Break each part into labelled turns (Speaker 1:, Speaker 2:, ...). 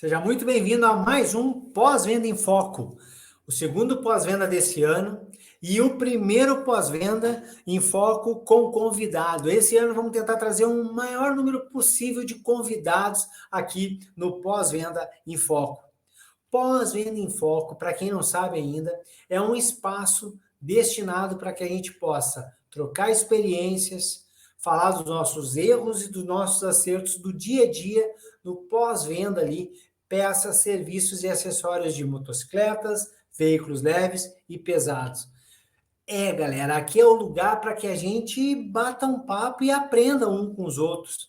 Speaker 1: Seja muito bem-vindo a mais um Pós-Venda em Foco, o segundo pós-venda desse ano e o primeiro pós-venda em foco com convidado. Esse ano vamos tentar trazer um maior número possível de convidados aqui no Pós-Venda em Foco. Pós-Venda em Foco, para quem não sabe ainda, é um espaço destinado para que a gente possa trocar experiências, falar dos nossos erros e dos nossos acertos do dia a dia, no pós-venda ali, peças, serviços e acessórios de motocicletas, veículos leves e pesados. Galera, aqui é o lugar para que a gente bata um papo e aprenda um com os outros.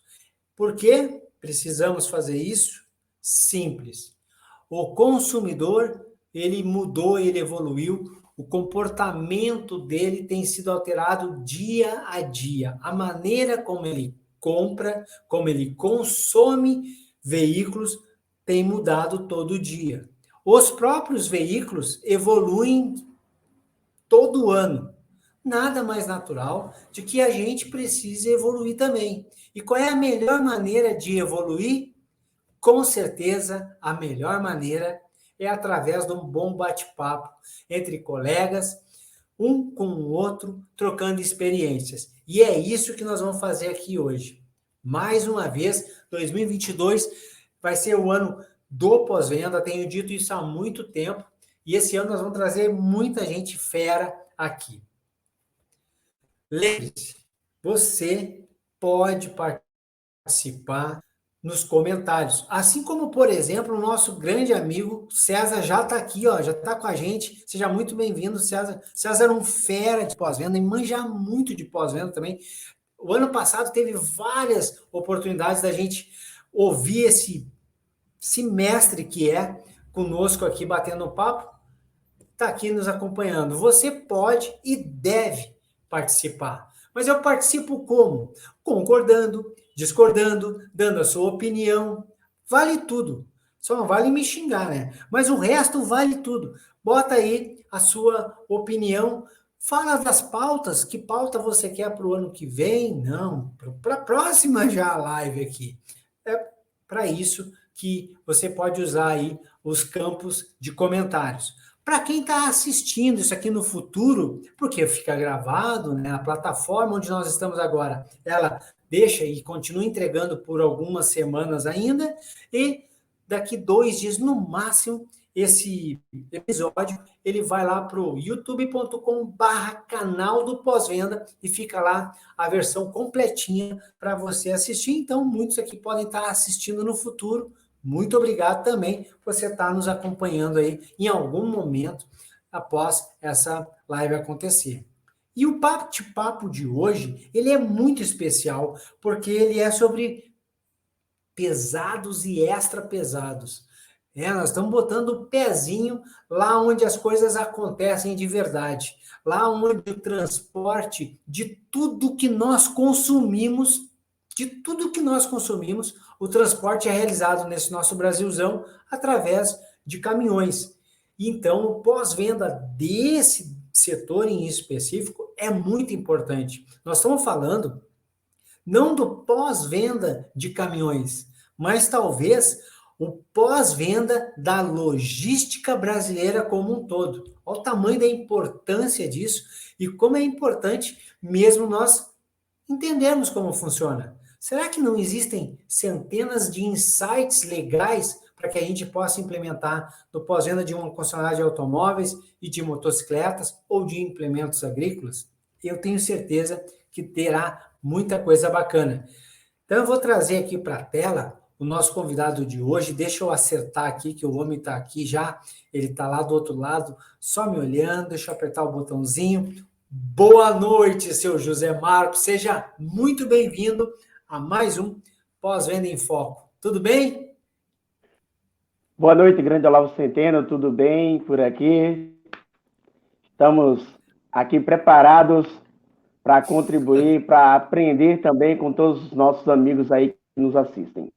Speaker 1: Por que precisamos fazer isso? Simples. O consumidor, ele mudou, ele evoluiu, o comportamento dele tem sido alterado dia a dia. A maneira como ele compra, como ele consome veículos tem mudado todo dia. Os próprios veículos evoluem todo ano. Nada mais natural de que a gente precise evoluir também. E qual é a melhor maneira de evoluir? Com certeza, a melhor maneira é através de um bom bate-papo entre colegas, um com o outro, trocando experiências. E é isso que nós vamos fazer aqui hoje. Mais uma vez, 2022 vai ser o ano do pós-venda, tenho dito isso há muito tempo, e esse ano nós vamos trazer muita gente fera aqui. Lembre-se, você pode participar nos comentários. Assim como, por exemplo, o nosso grande amigo César já está aqui, ó, já está com a gente. Seja muito bem-vindo, César. César é um fera de pós-venda e manja muito de pós-venda também. O ano passado teve várias oportunidades da gente ouvir esse mestre que é conosco aqui batendo um papo, está aqui nos acompanhando. Você pode e deve participar. Mas eu participo como? Concordando, discordando, dando a sua opinião. Vale tudo. Só não vale me xingar, né? Mas o resto vale tudo. Bota aí a sua opinião. Fala das pautas. Que pauta você quer para o ano que vem? Não, para a próxima já live aqui. É para isso que você pode usar aí os campos de comentários. Para quem está assistindo isso aqui no futuro, porque fica gravado, né? A plataforma onde nós estamos agora, ela deixa e continua entregando por algumas semanas ainda, e daqui 2 dias, no máximo, esse episódio, ele vai lá para o youtube.com/canal do Pós-Venda e fica lá a versão completinha para você assistir. Então, muitos aqui podem estar assistindo no futuro. Muito obrigado também por você estar nos acompanhando aí em algum momento após essa live acontecer. E o bate-papo de hoje, ele é muito especial, porque ele é sobre pesados e extra pesados. Nós estamos botando o pezinho lá onde as coisas acontecem de verdade. Lá onde o transporte de tudo que nós consumimos, o transporte é realizado nesse nosso Brasilzão através de caminhões. Então, o pós-venda desse setor em específico é muito importante. Nós estamos falando não do pós-venda de caminhões, mas talvez o pós-venda da logística brasileira como um todo. Olha o tamanho da importância disso e como é importante mesmo nós entendermos como funciona. Será que não existem centenas de insights legais para que a gente possa implementar no pós-venda de uma concessionária de automóveis e de motocicletas ou de implementos agrícolas? Eu tenho certeza que terá muita coisa bacana. Então, eu vou trazer aqui para a tela o nosso convidado de hoje. Deixa eu acertar aqui, que o homem está aqui já. Ele está lá do outro lado, só me olhando. Deixa eu apertar o botãozinho. Boa noite, seu José Marcos. Seja muito bem-vindo a mais um Pós-Venda em Foco. Tudo bem?
Speaker 2: Boa noite, grande Olavo Centeno. Tudo bem por aqui? Estamos aqui preparados para contribuir, para aprender também com todos os nossos amigos aí que nos assistem.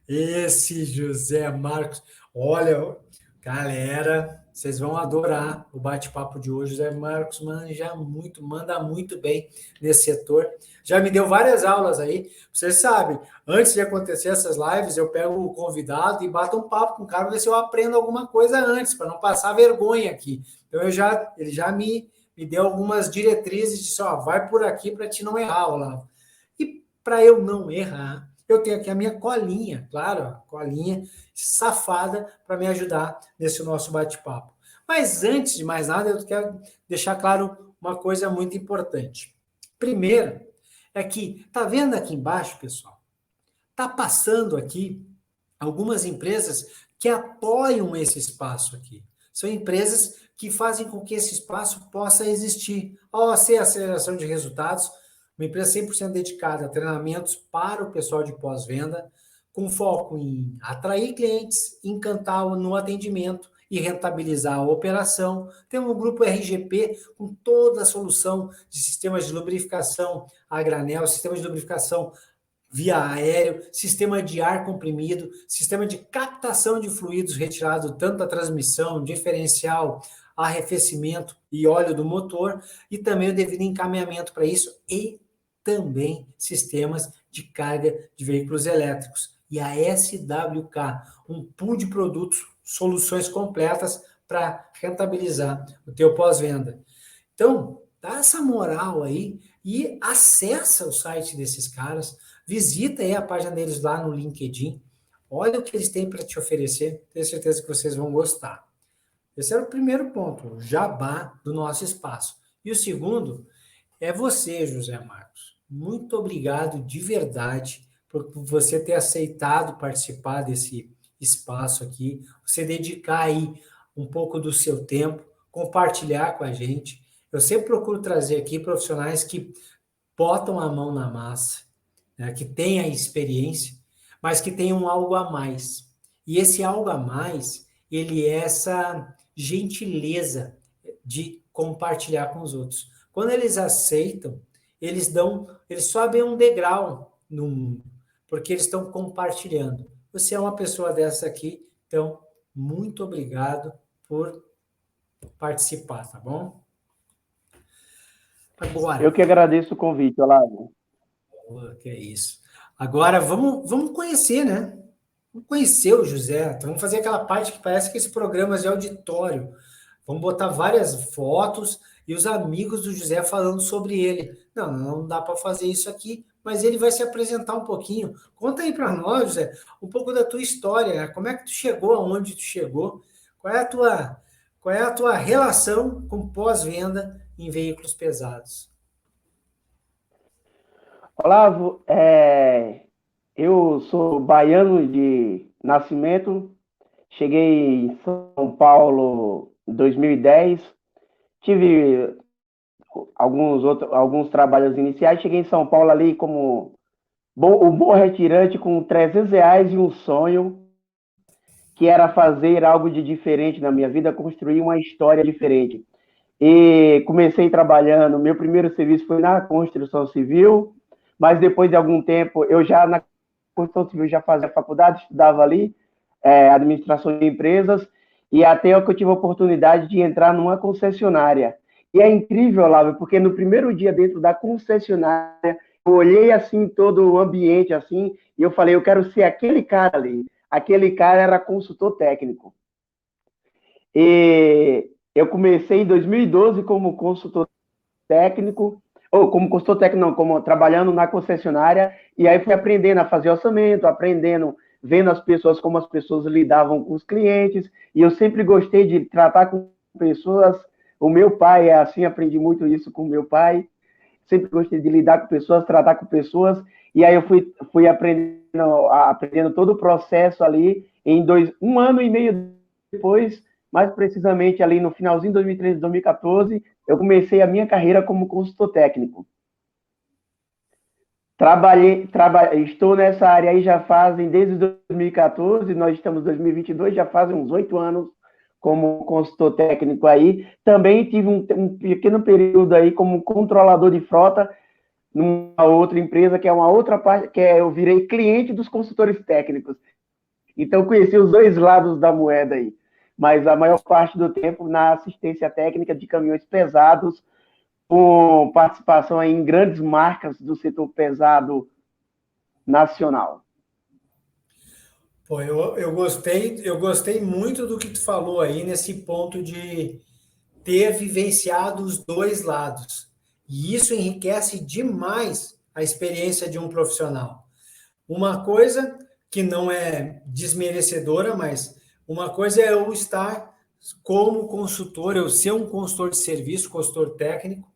Speaker 1: Esse José Marcos, olha, galera, Vocês vão adorar o bate-papo de hoje. O José Marcos manda muito bem nesse setor. Já me deu várias aulas aí. Vocês sabem, antes de acontecer essas lives, eu pego o convidado e bato um papo com o cara, ver se eu aprendo alguma coisa antes, para não passar vergonha aqui. Então, ele já me deu algumas diretrizes, disse, ó, vai por aqui para te não errar, Olavo. E para eu não errar, eu tenho aqui a minha colinha, claro, a colinha safada para me ajudar nesse nosso bate-papo. Mas antes de mais nada, eu quero deixar claro uma coisa muito importante. Primeiro, é que, tá vendo aqui embaixo, pessoal? Tá passando aqui algumas empresas que apoiam esse espaço aqui. São empresas que fazem com que esse espaço possa existir. A OAC Aceleração de Resultados, uma empresa 100% dedicada a treinamentos para o pessoal de pós-venda, com foco em atrair clientes, encantar no atendimento e rentabilizar a operação. Temos o grupo RGP, com toda a solução de sistemas de lubrificação a granel, sistemas de lubrificação via aéreo, sistema de ar comprimido, sistema de captação de fluidos retirado tanto da transmissão, diferencial, arrefecimento e óleo do motor, e também o devido encaminhamento para isso, e também sistemas de carga de veículos elétricos. E a SWK, um pool de produtos, soluções completas para rentabilizar o teu pós-venda. Então, dá essa moral aí e acessa o site desses caras, visita aí a página deles lá no LinkedIn, olha o que eles têm para te oferecer, tenho certeza que vocês vão gostar. Esse era o primeiro ponto, o jabá do nosso espaço. E o segundo é você, José Marcos. Muito obrigado de verdade por você ter aceitado participar desse espaço aqui, você dedicar aí um pouco do seu tempo, compartilhar com a gente. Eu sempre procuro trazer aqui profissionais que botam a mão na massa, né, que têm a experiência, mas que tenham algo a mais. E esse algo a mais, ele é essa gentileza de compartilhar com os outros. Quando eles aceitam, eles sobem um degrau no mundo, porque eles estão compartilhando. Você é uma pessoa dessa aqui, então, muito obrigado por participar, tá bom?
Speaker 2: Agora. Eu que agradeço o convite, Olavo.
Speaker 1: Que é isso. Agora, vamos conhecer, né? Vamos conhecer o José. Então, vamos fazer aquela parte que parece que esse programa é de auditório. Vamos botar várias fotos e os amigos do José falando sobre ele. Não dá para fazer isso aqui, mas ele vai se apresentar um pouquinho. Conta aí para nós, José, um pouco da tua história, né? Como é que tu chegou aonde tu chegou? Qual é a tua relação com pós-venda em veículos pesados?
Speaker 2: Olavo, eu sou baiano de nascimento, cheguei em São Paulo em 2010, tive alguns trabalhos iniciais, cheguei em São Paulo ali como o bom retirante com R$300 e um sonho, que era fazer algo de diferente na minha vida, construir uma história diferente. E comecei trabalhando, meu primeiro serviço foi na construção civil, mas depois de algum tempo, eu já na construção civil já fazia faculdade, estudava ali, administração de empresas, e até que eu tive a oportunidade de entrar numa concessionária. E é incrível, Olavo, porque no primeiro dia dentro da concessionária, eu olhei assim todo o ambiente assim, e eu falei, eu quero ser aquele cara ali. Aquele cara era consultor técnico. E eu comecei em 2012 como consultor técnico, ou como consultor técnico, não, como trabalhando na concessionária, e aí fui aprendendo a fazer orçamento, aprendendo, vendo as pessoas, como as pessoas lidavam com os clientes, e eu sempre gostei de tratar com pessoas. O meu pai é assim, aprendi muito isso com o meu pai, sempre gostei de lidar com pessoas, tratar com pessoas, e aí eu fui aprendendo todo o processo ali, em um ano e meio depois, mais precisamente ali no finalzinho de 2013, 2014, eu comecei a minha carreira como consultor técnico. Estou nessa área aí já fazem, desde 2014, nós estamos em 2022, já fazem uns 8 anos como consultor técnico aí. Também tive um pequeno período aí como controlador de frota numa outra empresa, que é uma outra parte, eu virei cliente dos consultores técnicos. Então, conheci os dois lados da moeda aí. mas a maior parte do tempo na assistência técnica de caminhões pesados, com participação aí em grandes marcas do setor pesado nacional.
Speaker 1: Pô, eu gostei muito do que tu falou aí nesse ponto de ter vivenciado os dois lados. E isso enriquece demais a experiência de um profissional. Uma coisa que não é desmerecedora, mas uma coisa é eu estar como consultor, eu ser um consultor de serviço, consultor técnico,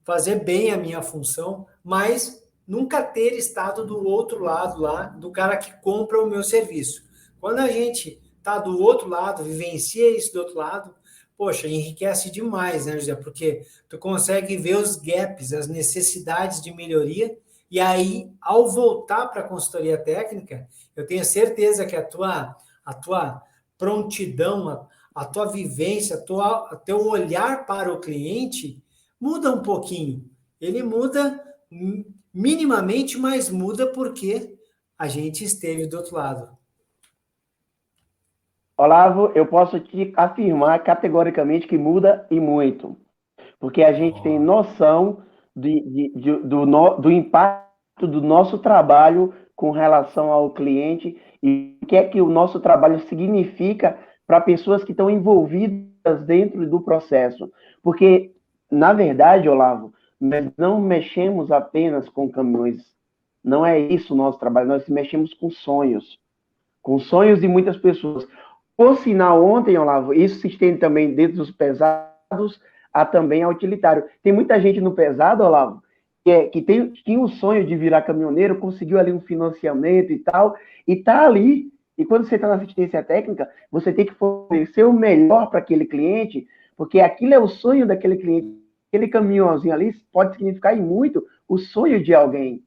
Speaker 1: fazer bem a minha função, mas nunca ter estado do outro lado lá, do cara que compra o meu serviço. Quando a gente está do outro lado, vivencia isso do outro lado, poxa, enriquece demais, né, José? Porque tu consegue ver os gaps, as necessidades de melhoria, e aí, ao voltar para a consultoria técnica, eu tenho certeza que a tua prontidão, a tua vivência, teu olhar para o cliente muda um pouquinho. Ele muda minimamente, mas muda porque a gente esteve do outro lado.
Speaker 2: Olavo, eu posso te afirmar categoricamente que muda e muito, porque a gente tem noção do impacto do nosso trabalho com relação ao cliente e o que é que o nosso trabalho significa para pessoas que estão envolvidas dentro do processo. Porque, na verdade, Olavo, nós não mexemos apenas com caminhões. Não é isso o nosso trabalho, nós mexemos com sonhos de muitas pessoas. Por sinal, ontem, Olavo, isso se estende também dentro dos pesados a também a utilitário. Tem muita gente no pesado, Olavo, que tinha o sonho de virar caminhoneiro, conseguiu ali um financiamento e tal, e tá ali. E quando você está na assistência técnica, você tem que fornecer o melhor para aquele cliente, porque aquilo é o sonho daquele cliente. Aquele caminhãozinho ali pode significar e muito o sonho de alguém.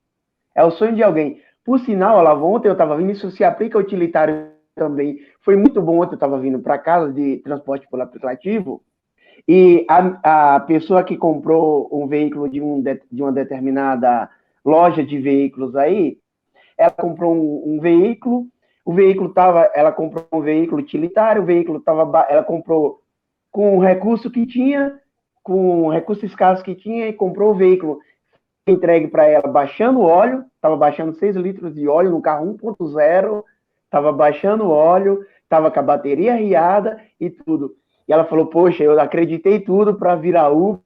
Speaker 2: É o sonho de alguém. Por sinal, Olavo, ontem eu estava vindo, isso se aplica ao utilitário também. Foi muito bom ontem, eu estava vindo para casa de transporte por aplicativo, e a pessoa que comprou um veículo de uma determinada loja de veículos aí, ela comprou um veículo, o veículo estava, ela comprou um veículo utilitário, o veículo estava, ela comprou com o recurso que tinha, com o recurso escasso que tinha, e comprou o veículo entregue para ela baixando o óleo, estava baixando 6 litros de óleo no carro 1.0, estava baixando o óleo, estava com a bateria riada e tudo. E ela falou, poxa, eu acreditei tudo para virar Uber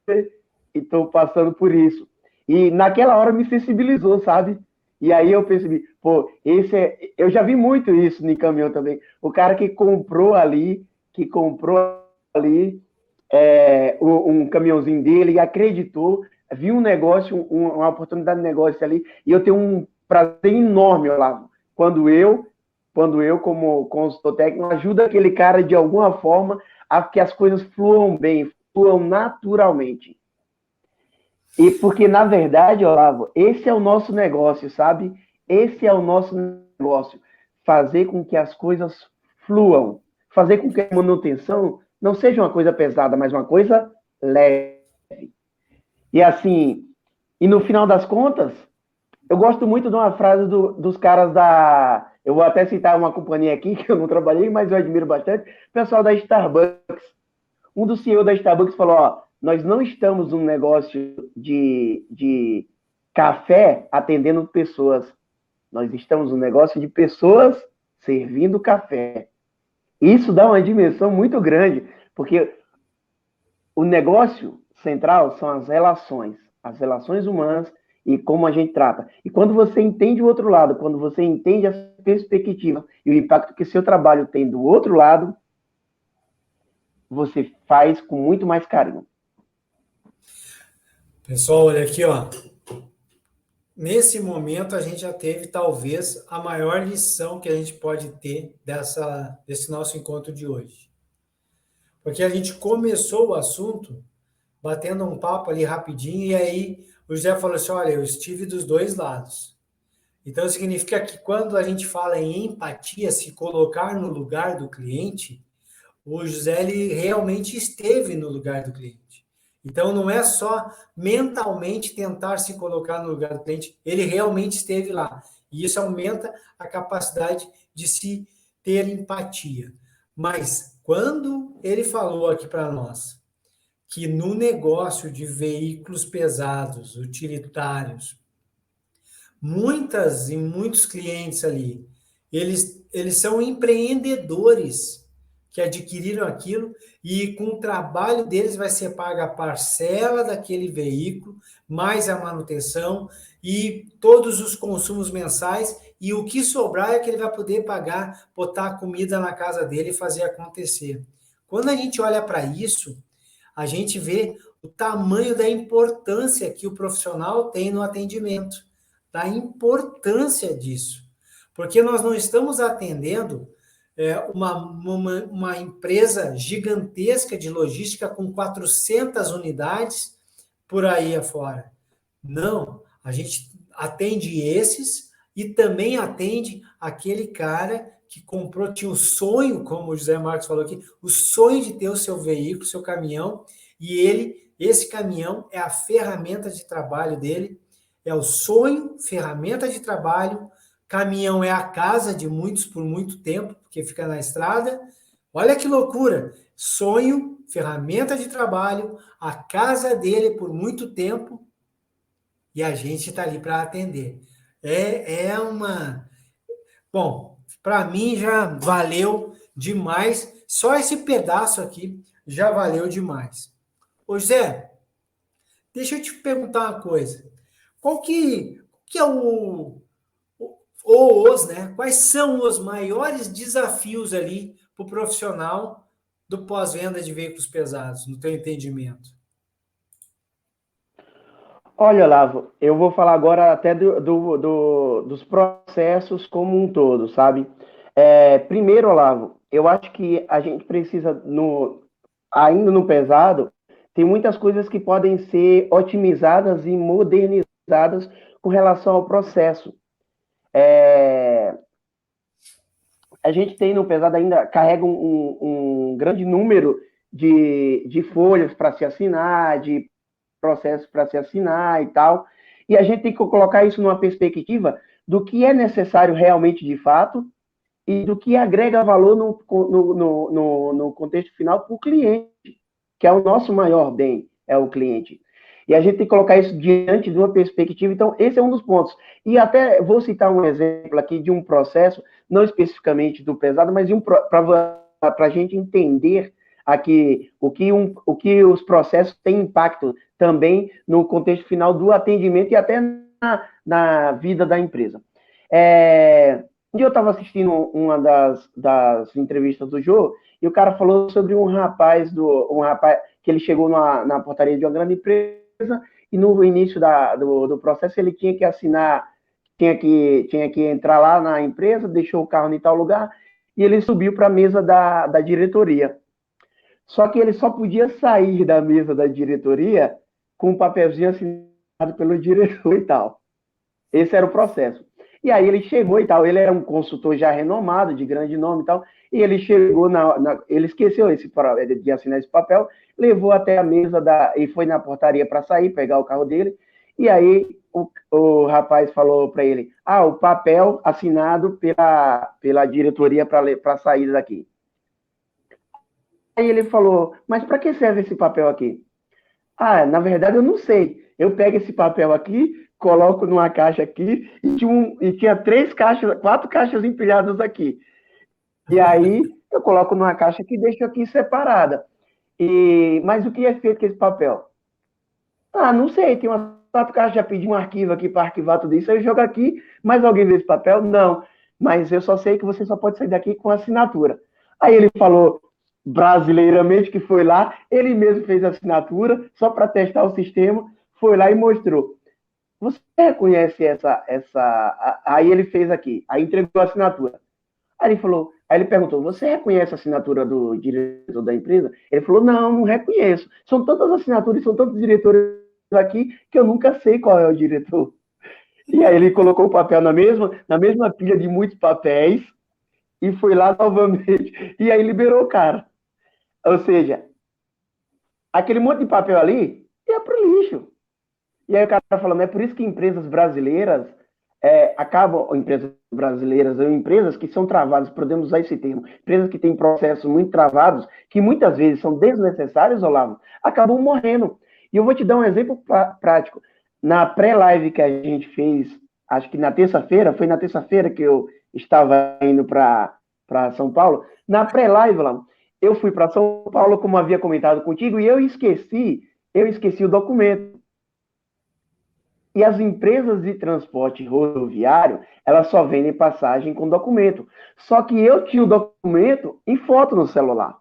Speaker 2: e estou passando por isso. E naquela hora me sensibilizou, sabe? E aí eu percebi, pô, eu já vi muito isso no caminhão também. O cara que comprou ali um caminhãozinho dele e acreditou, viu um negócio, uma oportunidade de negócio ali, e eu tenho um prazer enorme, Olavo, quando eu, como consultor técnico, ajudo aquele cara de alguma forma a que as coisas fluam bem, fluam naturalmente. E porque, na verdade, Olavo, esse é o nosso negócio, sabe? Esse é o nosso negócio. Fazer com que as coisas fluam. Fazer com que a manutenção não seja uma coisa pesada, mas uma coisa leve. E assim, e no final das contas, eu gosto muito de uma frase dos caras da... Eu vou até citar uma companhia aqui, que eu não trabalhei, mas eu admiro bastante, o pessoal da Starbucks. Um dos CEO da Starbucks falou, ó, nós não estamos num negócio de café atendendo pessoas. Nós estamos num negócio de pessoas servindo café. Isso dá uma dimensão muito grande, porque o negócio central são as relações humanas e como a gente trata. E quando você entende o outro lado, quando você entende a perspectiva e o impacto que seu trabalho tem do outro lado, você faz com muito mais carinho.
Speaker 1: Pessoal, olha aqui, ó. Nesse momento, a gente já teve, talvez, a maior lição que a gente pode ter desse nosso encontro de hoje. Porque a gente começou o assunto batendo um papo ali rapidinho, e aí o José falou assim, olha, eu estive dos dois lados. Então, significa que quando a gente fala em empatia, se colocar no lugar do cliente, o José ele realmente esteve no lugar do cliente. Então, não é só mentalmente tentar se colocar no lugar do cliente, ele realmente esteve lá. E isso aumenta a capacidade de se ter empatia. Mas, Quando ele falou aqui para nós que no negócio de veículos pesados, utilitários, muitas e muitos clientes ali, eles são empreendedores que adquiriram aquilo e com o trabalho deles vai ser paga a parcela daquele veículo, mais a manutenção e todos os consumos mensais, e o que sobrar é que ele vai poder pagar, botar a comida na casa dele e fazer acontecer. Quando a gente olha para isso, a gente vê o tamanho da importância que o profissional tem no atendimento, da importância disso. Porque nós não estamos atendendo uma empresa gigantesca de logística com 400 unidades por aí afora. Não, a gente atende esses e também atende aquele cara que comprou, tinha o sonho, como o José Marcos falou aqui, o sonho de ter o seu veículo, seu caminhão, e esse caminhão é a ferramenta de trabalho dele, é o sonho, ferramenta de trabalho, caminhão é a casa de muitos por muito tempo, porque fica na estrada. Olha que loucura! Sonho, ferramenta de trabalho, a casa dele por muito tempo, e a gente está ali para atender. Bom, para mim já valeu demais. Só esse pedaço aqui já valeu demais. Ô, José, deixa eu te perguntar uma coisa. Qual que é né? Quais são os maiores desafios ali para o profissional do pós-venda de veículos pesados, no teu entendimento?
Speaker 2: Olha, Olavo, eu vou falar agora até dos processos como um todo, sabe? Primeiro, Olavo, eu acho que a gente precisa, ainda no pesado, tem muitas coisas que podem ser otimizadas e modernizadas com relação ao processo. A gente tem no pesado ainda, carrega um grande número de folhas para se assinar, de processos para se assinar e tal, e a gente tem que colocar isso numa perspectiva do que é necessário realmente de fato e do que agrega valor no contexto final para o cliente, que é o nosso maior bem, é o cliente. E a gente tem que colocar isso diante de uma perspectiva. Então, esse é um dos pontos. E até vou citar um exemplo aqui de um processo, não especificamente do pesado, mas para a gente entender aqui o que os processos têm impacto também no contexto final do atendimento e até na vida da empresa. Um dia eu estava assistindo uma das entrevistas do Jô, e o cara falou sobre um rapaz que ele chegou na portaria de uma grande empresa, e no início do processo ele tinha que assinar, tinha que entrar lá na empresa, deixou o carro em tal lugar, e ele subiu para a mesa da diretoria. Só que ele só podia sair da mesa da diretoria com um papelzinho assinado pelo diretor e tal. Esse era o processo. E aí ele chegou e tal, ele era um consultor já renomado, de grande nome e tal, e ele chegou, ele esqueceu de assinar esse papel, levou até a mesa e foi na portaria para sair, pegar o carro dele, e aí o rapaz falou para ele, o papel assinado pela diretoria para sair daqui. Aí ele falou, mas para que serve esse papel aqui? Na verdade eu não sei. Eu pego esse papel aqui, coloco numa caixa aqui e tinha 4 caixas empilhadas aqui. E aí eu coloco numa caixa aqui e deixo aqui separada. Mas o que é feito com esse papel? Não sei, tem umas 4 caixas, já pedi um arquivo aqui para arquivar tudo isso, aí eu jogo aqui, mas alguém vê esse papel? Não, mas eu só sei que você só pode sair daqui com assinatura. Aí ele falou brasileiramente que foi lá, ele mesmo fez a assinatura, só para testar o sistema, foi lá e mostrou. Você reconhece essa... Aí ele fez aqui, aí entregou a assinatura. Aí ele perguntou, você reconhece a assinatura do diretor da empresa? Ele falou, não reconheço. São tantas assinaturas, são tantos diretores aqui, que eu nunca sei qual é o diretor. E aí ele colocou o papel na mesma pilha de muitos papéis, e foi lá novamente, e aí liberou o cara. Ou seja, aquele monte de papel ali ia para o lixo. E aí o cara tá falando, é por isso que empresas brasileiras, acabam empresas brasileiras, ou empresas que são travadas, podemos usar esse termo, empresas que têm processos muito travados, que muitas vezes são desnecessários, Olavo, acabam morrendo. E eu vou te dar um exemplo prático. Na pré-live que a gente fez, acho que na terça-feira, foi na terça-feira que eu estava indo para São Paulo, na pré-live, Olavo, eu fui para São Paulo, como havia comentado contigo, e eu esqueci o documento. E as empresas de transporte rodoviário, elas só vendem passagem com documento. Só que eu tinha o documento em foto no celular.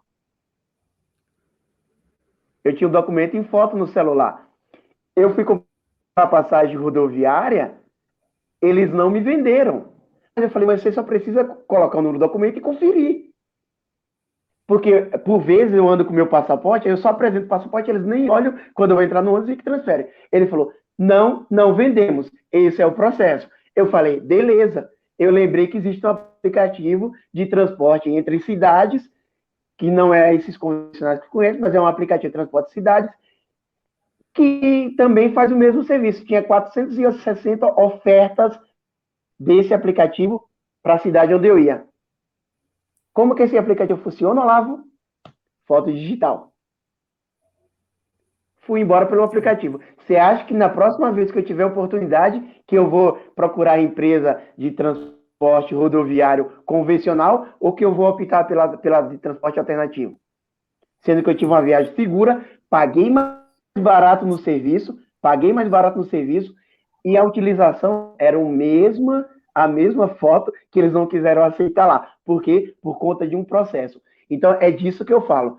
Speaker 2: Eu fui comprar a passagem rodoviária, eles não me venderam. Eu falei, mas você só precisa colocar o número do documento e conferir. Porque, por vezes, eu ando com o meu passaporte, eu só apresento o passaporte, eles nem olham quando eu vou entrar no ônibus e que transferem. Ele falou, não vendemos. Esse é o processo. Eu falei, beleza. Eu lembrei que existe um aplicativo de transporte entre cidades, que não é esses concessionários que conheço, mas é um aplicativo de transporte de cidades, que também faz o mesmo serviço. Tinha 460 ofertas desse aplicativo para a cidade onde eu ia. Como que esse aplicativo funciona, Olavo? Foto digital. Fui embora pelo aplicativo. Você acha que na próxima vez que eu tiver oportunidade, que eu vou procurar empresa de transporte rodoviário convencional ou que eu vou optar pela de transporte alternativo? Sendo que eu tive uma viagem segura, paguei mais barato no serviço, e a utilização era a mesma foto que eles não quiseram aceitar lá. Por quê? Por conta de um processo. Então, é disso que eu falo.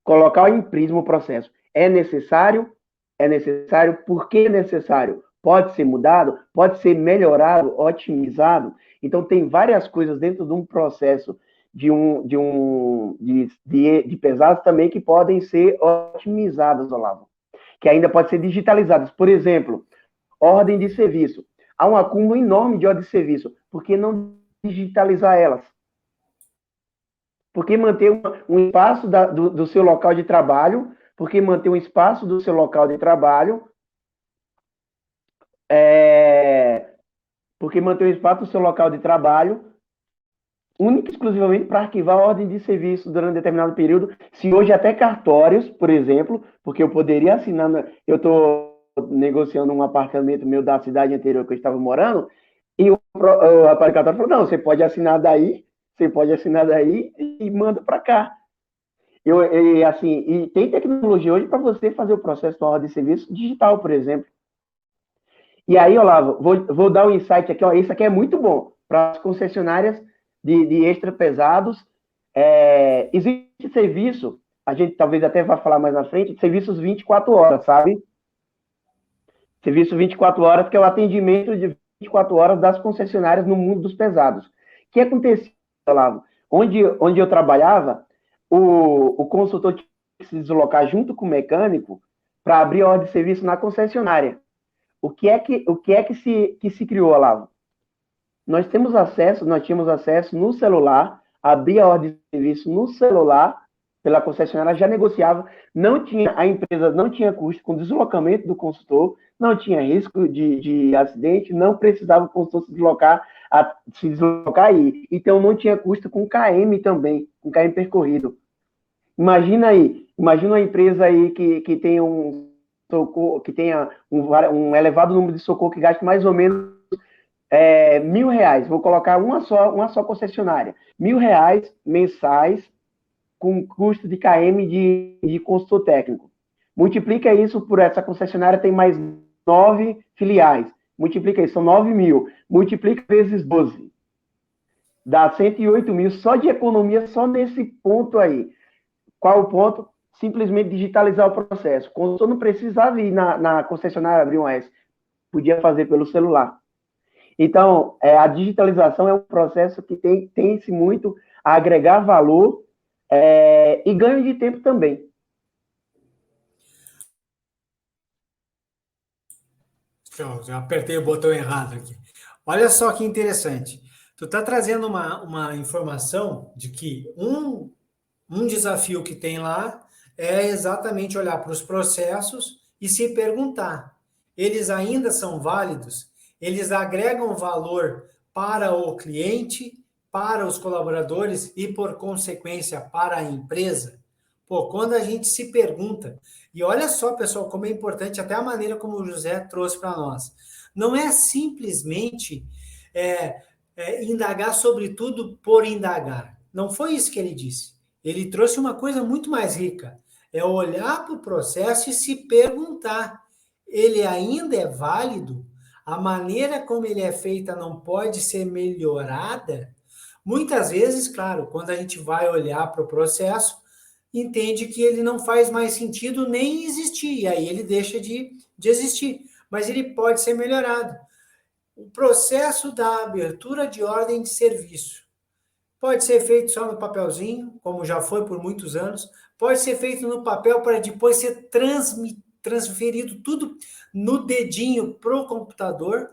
Speaker 2: Colocar em Prisma o processo. É necessário? É necessário. Por que necessário? Pode ser mudado? Pode ser melhorado, otimizado? Então, tem várias coisas dentro de um processo de pesados também que podem ser otimizadas, Olavo. Que ainda pode ser digitalizadas. Por exemplo, ordem de serviço. Há um acúmulo enorme de ordem de serviço. Por que não digitalizar elas? Por que manter um espaço do seu local de trabalho? Por que manter um espaço do seu local de trabalho? Por que manter um espaço do seu local de trabalho única e exclusivamente para arquivar a ordem de serviço durante determinado período? Se hoje até cartórios, por exemplo, porque eu poderia assinar, eu estou negociando um apartamento meu da cidade anterior que eu estava morando, e o cartório falou, não, você pode assinar daí e manda para cá. E tem tecnologia hoje para você fazer o processo da ordem de serviço digital, por exemplo. E aí, Olavo, vou dar um insight aqui, ó, isso aqui é muito bom para as concessionárias de extra pesados. Existe serviço, a gente talvez até vá falar mais na frente, serviços 24 horas, sabe? Serviço 24 horas, que é o atendimento de 24 horas das concessionárias no mundo dos pesados. O que acontecia, Olavo? Onde eu trabalhava, o consultor tinha que se deslocar junto com o mecânico para abrir a ordem de serviço na concessionária. O que é que se criou, Olavo? Nós tínhamos acesso no celular, abria a ordem de serviço no celular, pela concessionária, já negociava, a empresa não tinha custo com deslocamento do consultor, não tinha risco de acidente, não precisava o consultor se deslocar aí. Então, não tinha custo com KM também, com KM percorrido. Imagina uma empresa aí que tem que tenha um elevado número de socorro que gaste mais ou menos R$1.000. Vou colocar uma só concessionária. R$1.000 mensais com custo de KM de consultor técnico. Multiplica isso por essa concessionária, tem mais 9 filiais. Multiplica isso, são 9.000. Multiplica vezes 12. Dá 108 mil só de economia, só nesse ponto aí. Qual o ponto? Simplesmente digitalizar o processo. O consultor não precisava ir na concessionária abrir um S. Podia fazer pelo celular. Então, a digitalização é um processo que tem-se muito a agregar valor e ganho de tempo também.
Speaker 1: Já apertei o botão errado aqui. Olha só que interessante. Tu está trazendo uma informação de que um desafio que tem lá é exatamente olhar para os processos e se perguntar, eles ainda são válidos? Eles agregam valor para o cliente, para os colaboradores e, por consequência, para a empresa? Pô, quando a gente se pergunta, e olha só, pessoal, como é importante até a maneira como o José trouxe para nós. Não é simplesmente indagar sobre tudo por indagar. Não foi isso que ele disse. Ele trouxe uma coisa muito mais rica. É olhar para o processo e se perguntar: ele ainda é válido? A maneira como ele é feita não pode ser melhorada? Muitas vezes, claro, quando a gente vai olhar para o processo, entende que ele não faz mais sentido nem existir, e aí ele deixa de existir. Mas ele pode ser melhorado. O processo da abertura de ordem de serviço pode ser feito só no papelzinho, como já foi por muitos anos, pode ser feito no papel para depois ser transferido tudo no dedinho para o computador.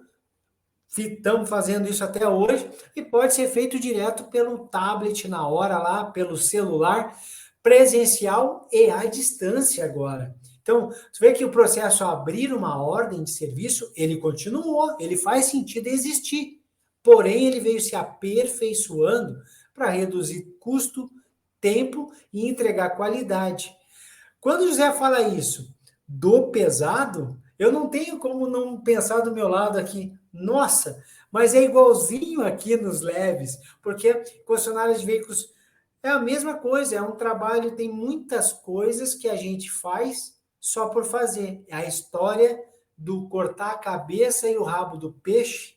Speaker 1: Estamos fazendo isso até hoje, e pode ser feito direto pelo tablet na hora lá, pelo celular, presencial e à distância agora. Então, você vê que o processo abrir uma ordem de serviço, ele continuou, ele faz sentido existir. Porém, ele veio se aperfeiçoando para reduzir custo, tempo e entregar qualidade. Quando o José fala isso do pesado, eu não tenho como não pensar do meu lado aqui. Nossa, mas é igualzinho aqui nos leves, porque concessionárias de veículos é a mesma coisa, é um trabalho, tem muitas coisas que a gente faz só por fazer. É a história do cortar a cabeça e o rabo do peixe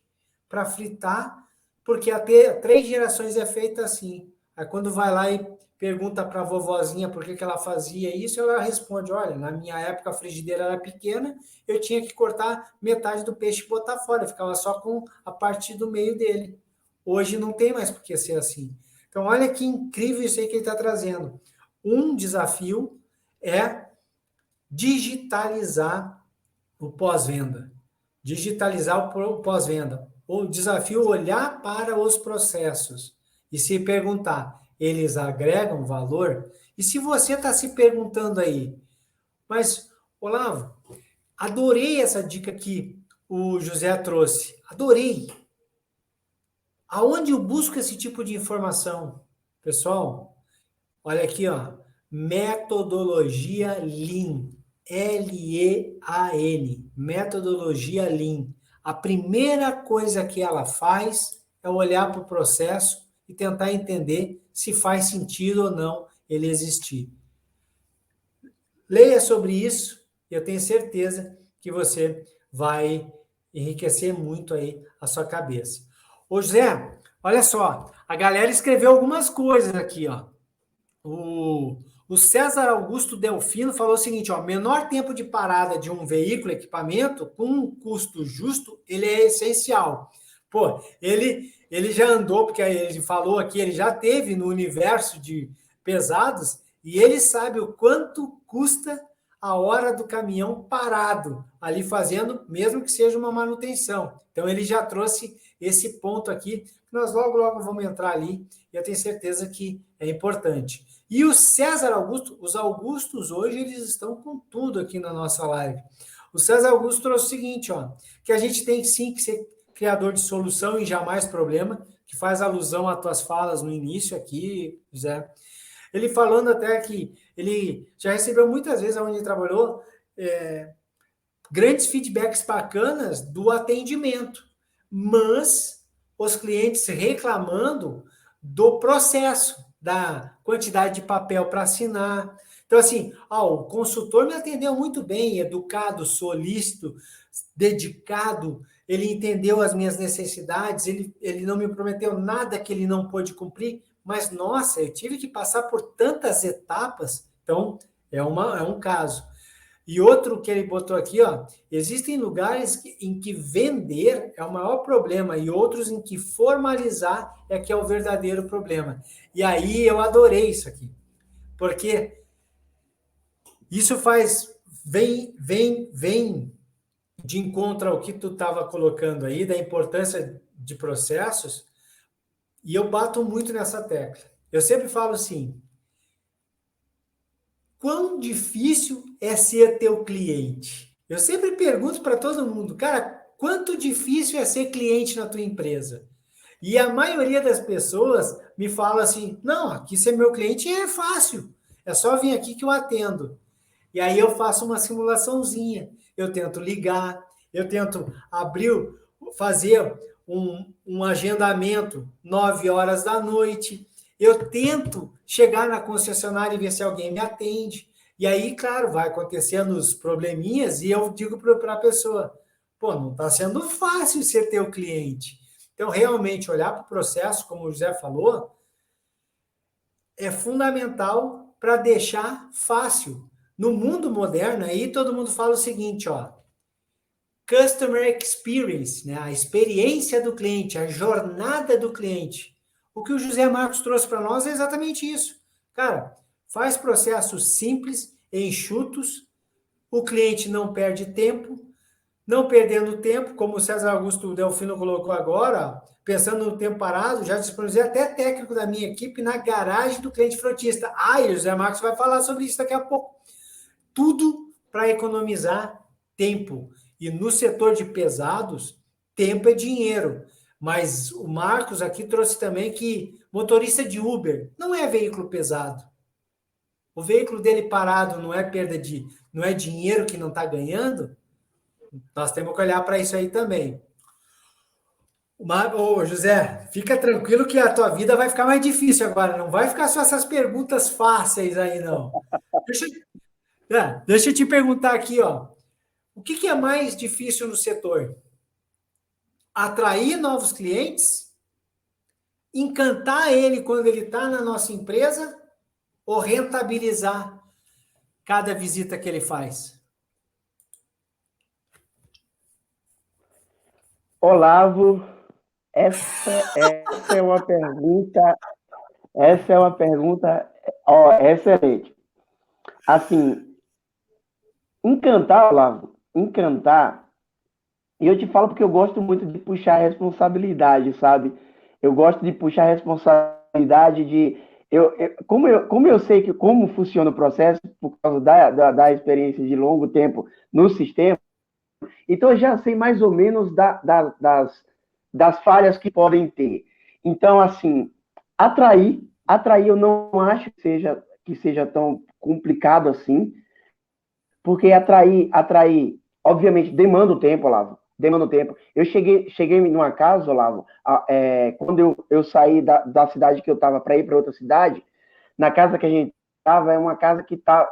Speaker 1: para fritar, porque até 3 gerações é feita assim. Aí quando vai lá e pergunta para a vovozinha por que ela fazia isso, ela responde: olha, na minha época a frigideira era pequena, eu tinha que cortar metade do peixe e botar fora, eu ficava só com a parte do meio dele. Hoje não tem mais por que ser assim. Então, olha que incrível isso aí que ele está trazendo. Um desafio é digitalizar o pós-venda. Digitalizar o pós-venda. O desafio é olhar para os processos e se perguntar: eles agregam valor? E se você está se perguntando aí, mas, Olavo, adorei essa dica que o José trouxe. Adorei. Aonde eu busco esse tipo de informação? Pessoal, olha aqui, ó. Metodologia Lean. Lean. Metodologia Lean. A primeira coisa que ela faz é olhar para o processo e tentar entender se faz sentido ou não ele existir. Leia sobre isso e eu tenho certeza que você vai enriquecer muito aí a sua cabeça. Ô José, olha só, a galera escreveu algumas coisas aqui, ó. O César Augusto Delfino falou o seguinte, ó: menor tempo de parada de um veículo, equipamento, com um custo justo, ele é essencial. Pô, ele já andou, porque ele falou aqui, ele já teve no universo de pesados, e ele sabe o quanto custa a hora do caminhão parado, ali fazendo, mesmo que seja uma manutenção. Então, ele já trouxe esse ponto aqui, que nós logo vamos entrar ali, e eu tenho certeza que é importante. E o César Augusto, os Augustos hoje, eles estão com tudo aqui na nossa live. O César Augusto trouxe o seguinte, ó, que a gente tem sim que ser criador de solução e jamais problema, que faz alusão às tuas falas no início aqui, Zé. Ele falando até que ele já recebeu muitas vezes, onde ele trabalhou, grandes feedbacks bacanas do atendimento, mas os clientes reclamando do processo, da quantidade de papel para assinar. Então, assim, o consultor me atendeu muito bem, educado, solícito, dedicado, ele entendeu as minhas necessidades, ele não me prometeu nada que ele não pôde cumprir, mas, nossa, eu tive que passar por tantas etapas, então, é um caso. E outro que ele botou aqui, ó, existem lugares em que vender é o maior problema e outros em que formalizar é que é o verdadeiro problema. E aí eu adorei isso aqui, porque isso vem de encontro ao que tu estava colocando aí, da importância de processos, e eu bato muito nessa tecla. Eu sempre falo assim: quão difícil é ser teu cliente? Eu sempre pergunto para todo mundo, cara, quanto difícil é ser cliente na tua empresa? E a maioria das pessoas me fala assim, não, aqui ser meu cliente é fácil, é só vir aqui que eu atendo. E aí eu faço uma simulaçãozinha, eu tento ligar, eu tento fazer um agendamento 9 horas da noite, eu tento chegar na concessionária e ver se alguém me atende. E aí, claro, vai acontecendo os probleminhas e eu digo para a pessoa, pô, não está sendo fácil ser teu cliente. Então, realmente, olhar para o processo, como o José falou, é fundamental para deixar fácil. No mundo moderno, aí todo mundo fala o seguinte, ó, Customer Experience, né? A experiência do cliente, a jornada do cliente. O que o José Marcos trouxe para nós é exatamente isso. Cara, faz processos simples, enxutos, o cliente não perde tempo, não perdendo tempo, como o César Augusto Delfino colocou agora, pensando no tempo parado, já disponibilizei até técnico da minha equipe na garagem do cliente frotista. Ah, e o José Marcos vai falar sobre isso daqui a pouco. Tudo para economizar tempo. E no setor de pesados, tempo é dinheiro. Mas o Marcos aqui trouxe também que motorista de Uber não é veículo pesado. O veículo dele parado não é não é dinheiro que não está ganhando. Nós temos que olhar para isso aí também. Ô, José, fica tranquilo que a tua vida vai ficar mais difícil agora. Não vai ficar só essas perguntas fáceis aí, não. Deixa, deixa eu te perguntar aqui, ó. O que é mais difícil no setor? Atrair novos clientes? Encantar ele quando ele está na nossa empresa? Ou rentabilizar cada visita que ele faz?
Speaker 2: Olavo, essa é uma pergunta, ó, excelente. Assim, encantar, Olavo, encantar, e eu te falo porque eu gosto muito de puxar a responsabilidade, sabe? Eu gosto de puxar a responsabilidade de. Como eu sei como funciona o processo, por causa da experiência de longo tempo no sistema, então eu já sei mais ou menos das falhas que podem ter. Então, assim, atrair eu não acho que seja tão complicado assim, porque atrair, obviamente, demanda o tempo, Olavo. Demanda o tempo. Eu cheguei numa casa, Olavo, quando eu saí da cidade que eu estava para ir para outra cidade, na casa que a gente estava, é uma casa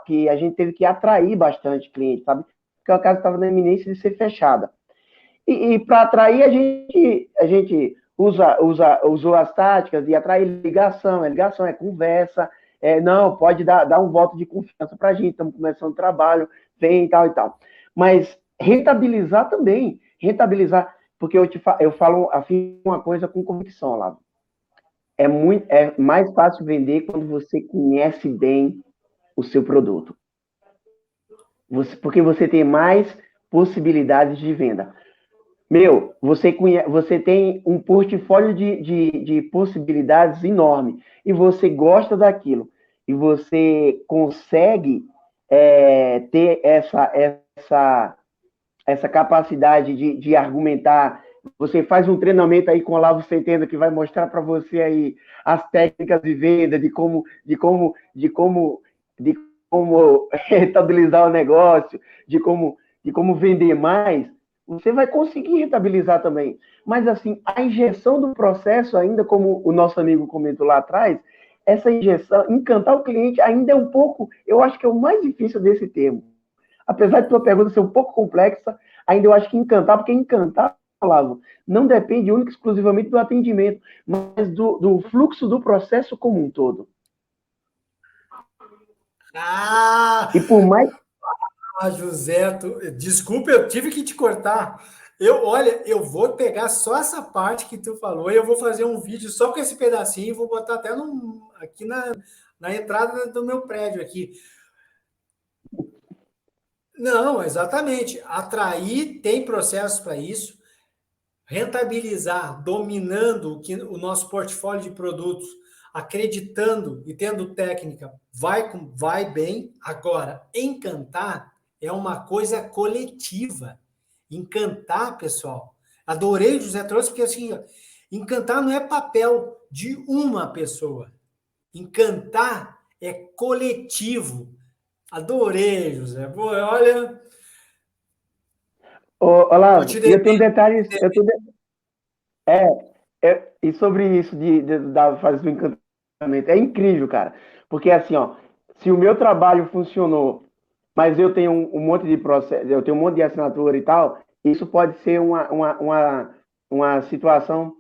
Speaker 2: que a gente teve que atrair bastante cliente, sabe? Porque a casa estava na iminência de ser fechada. E para atrair, a gente usou as táticas de atrair ligação, é conversa, não, pode dar um voto de confiança para a gente, estamos começando o trabalho, vem e tal e tal. Mas rentabilizar, porque eu falo, afirmo uma coisa com convicção, lá. É mais fácil vender quando você conhece bem o seu produto. Porque você tem mais possibilidades de venda. Você tem um portfólio de possibilidades enorme e você gosta daquilo e você consegue ter essa capacidade de argumentar. Você faz um treinamento aí com o Olavo Centeno que vai mostrar para você aí as técnicas de venda, de como rentabilizar o negócio, de como vender mais. Você vai conseguir rentabilizar também. Mas, assim, a injeção do processo, ainda como o nosso amigo comentou lá atrás, essa injeção, encantar o cliente ainda é um pouco, eu acho que é o mais difícil desse termo. Apesar de tua pergunta ser um pouco complexa, ainda eu acho que encantar, porque encantar, Olavo, não depende única e exclusivamente do atendimento, mas do fluxo do processo como um todo.
Speaker 1: Ah!
Speaker 2: E por mais
Speaker 1: José, desculpa, eu tive que te cortar. Olha, eu vou pegar só essa parte que tu falou e eu vou fazer um vídeo só com esse pedacinho e vou botar até aqui na entrada do meu prédio aqui. Não, exatamente. Atrair tem processos para isso. Rentabilizar, dominando o nosso portfólio de produtos, acreditando e tendo técnica, vai bem. Agora, encantar é uma coisa coletiva. Encantar, pessoal. Adorei o José trouxe, porque assim, encantar não é papel de uma pessoa. Encantar é coletivo. Adorei, José. Pô, olha,
Speaker 2: Ô,
Speaker 1: tô te
Speaker 2: Olavo, e eu tenho um
Speaker 1: devendo.
Speaker 2: detalhe, é, e sobre isso da fase do encantamento, é incrível, cara, porque assim, ó, se o meu trabalho funcionou, mas eu tenho um monte de processo, eu tenho um monte de assinatura e tal, isso pode ser uma situação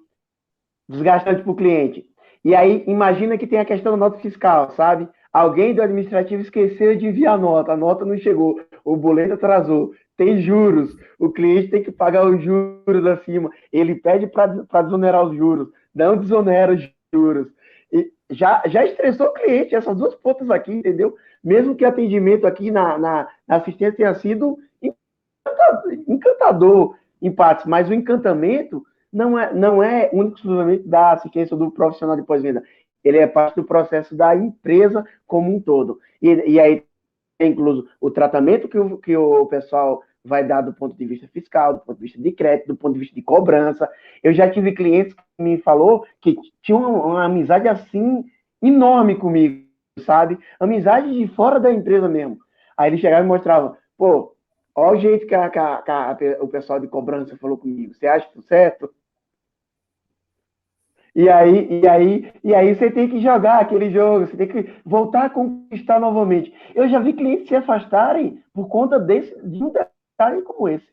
Speaker 2: desgastante para o cliente. E aí, imagina que tem a questão da nota fiscal, sabe? Alguém do administrativo esqueceu de enviar a nota não chegou, o boleto atrasou, tem juros, o cliente tem que pagar os juros acima, ele pede para desonerar os juros, não desonera os juros. E já estressou o cliente, essas duas pontas aqui, entendeu? Mesmo que o atendimento aqui na assistência tenha sido encantador em partes, mas o encantamento não é único exclusivamente da assistência do profissional de pós-venda. Ele é parte do processo da empresa como um todo. E aí é incluso o tratamento que o pessoal vai dar do ponto de vista fiscal, do ponto de vista de crédito, do ponto de vista de cobrança. Eu já tive clientes que me falou que tinham uma amizade assim enorme comigo, sabe? Amizade de fora da empresa mesmo. Aí ele chegava e mostrava, pô, olha o jeito que o pessoal de cobrança falou comigo. Você acha isso certo? E aí você tem que jogar aquele jogo, você tem que voltar a conquistar novamente. Eu já vi clientes se afastarem por conta de um detalhe como esse.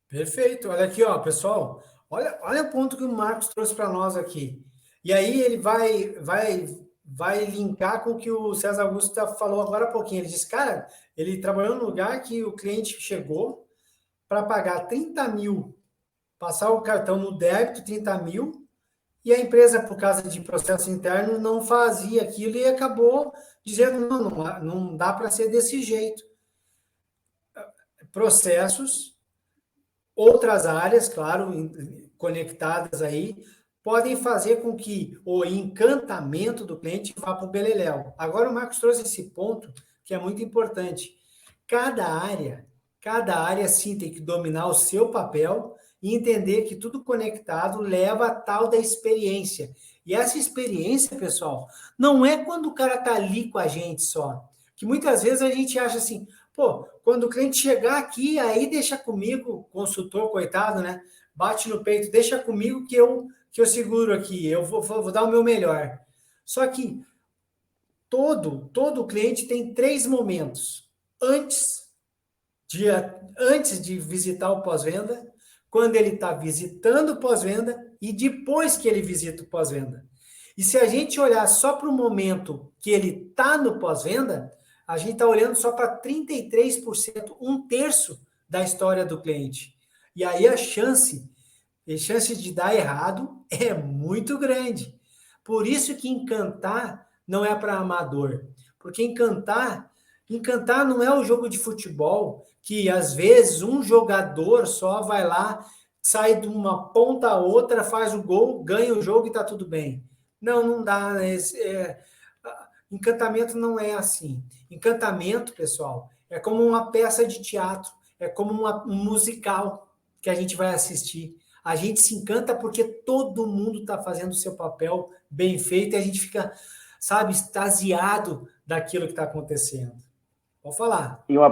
Speaker 1: Perfeito. Olha aqui, ó, pessoal. Olha o ponto que o Marcos trouxe para nós aqui. E aí ele vai linkar com o que o César Augusto falou agora há pouquinho. Ele disse, cara, ele trabalhou num lugar que o cliente chegou para pagar 30 mil, passar o cartão no débito, 30 mil, e a empresa, por causa de processo interno, não fazia aquilo e acabou dizendo, não dá para ser desse jeito. Processos. Outras áreas, claro, conectadas aí, podem fazer com que o encantamento do cliente vá para o beleléu. Agora o Marcos trouxe esse ponto que é muito importante. Cada área, cada área sim tem que dominar o seu papel e entender que tudo conectado leva a tal da experiência. E essa experiência, pessoal, não é quando o cara está ali com a gente só. Que muitas vezes a gente acha assim, pô, quando o cliente chegar aqui, aí deixa comigo, consultor, coitado, né? Bate no peito, deixa comigo que eu seguro aqui, eu vou dar o meu melhor. Só que todo cliente tem 3 momentos. De, antes de visitar o pós-venda, quando ele está visitando o pós-venda e depois que ele visita o pós-venda. E se a gente olhar só para o momento que ele está no pós-venda, a gente está olhando só para 33%, um terço da história do cliente. E aí a chance de dar errado é muito grande. Por isso que encantar não é para amador. Porque encantar não é o jogo de futebol que às vezes um jogador só vai lá, sai de uma ponta a outra, faz o gol, ganha o jogo e está tudo bem. Não dá. Encantamento não é assim. Encantamento, pessoal, é como uma peça de teatro, é como um musical que a gente vai assistir. A gente se encanta porque todo mundo está fazendo o seu papel bem feito e a gente fica, sabe, extasiado daquilo que está acontecendo. Vou falar.
Speaker 2: E uma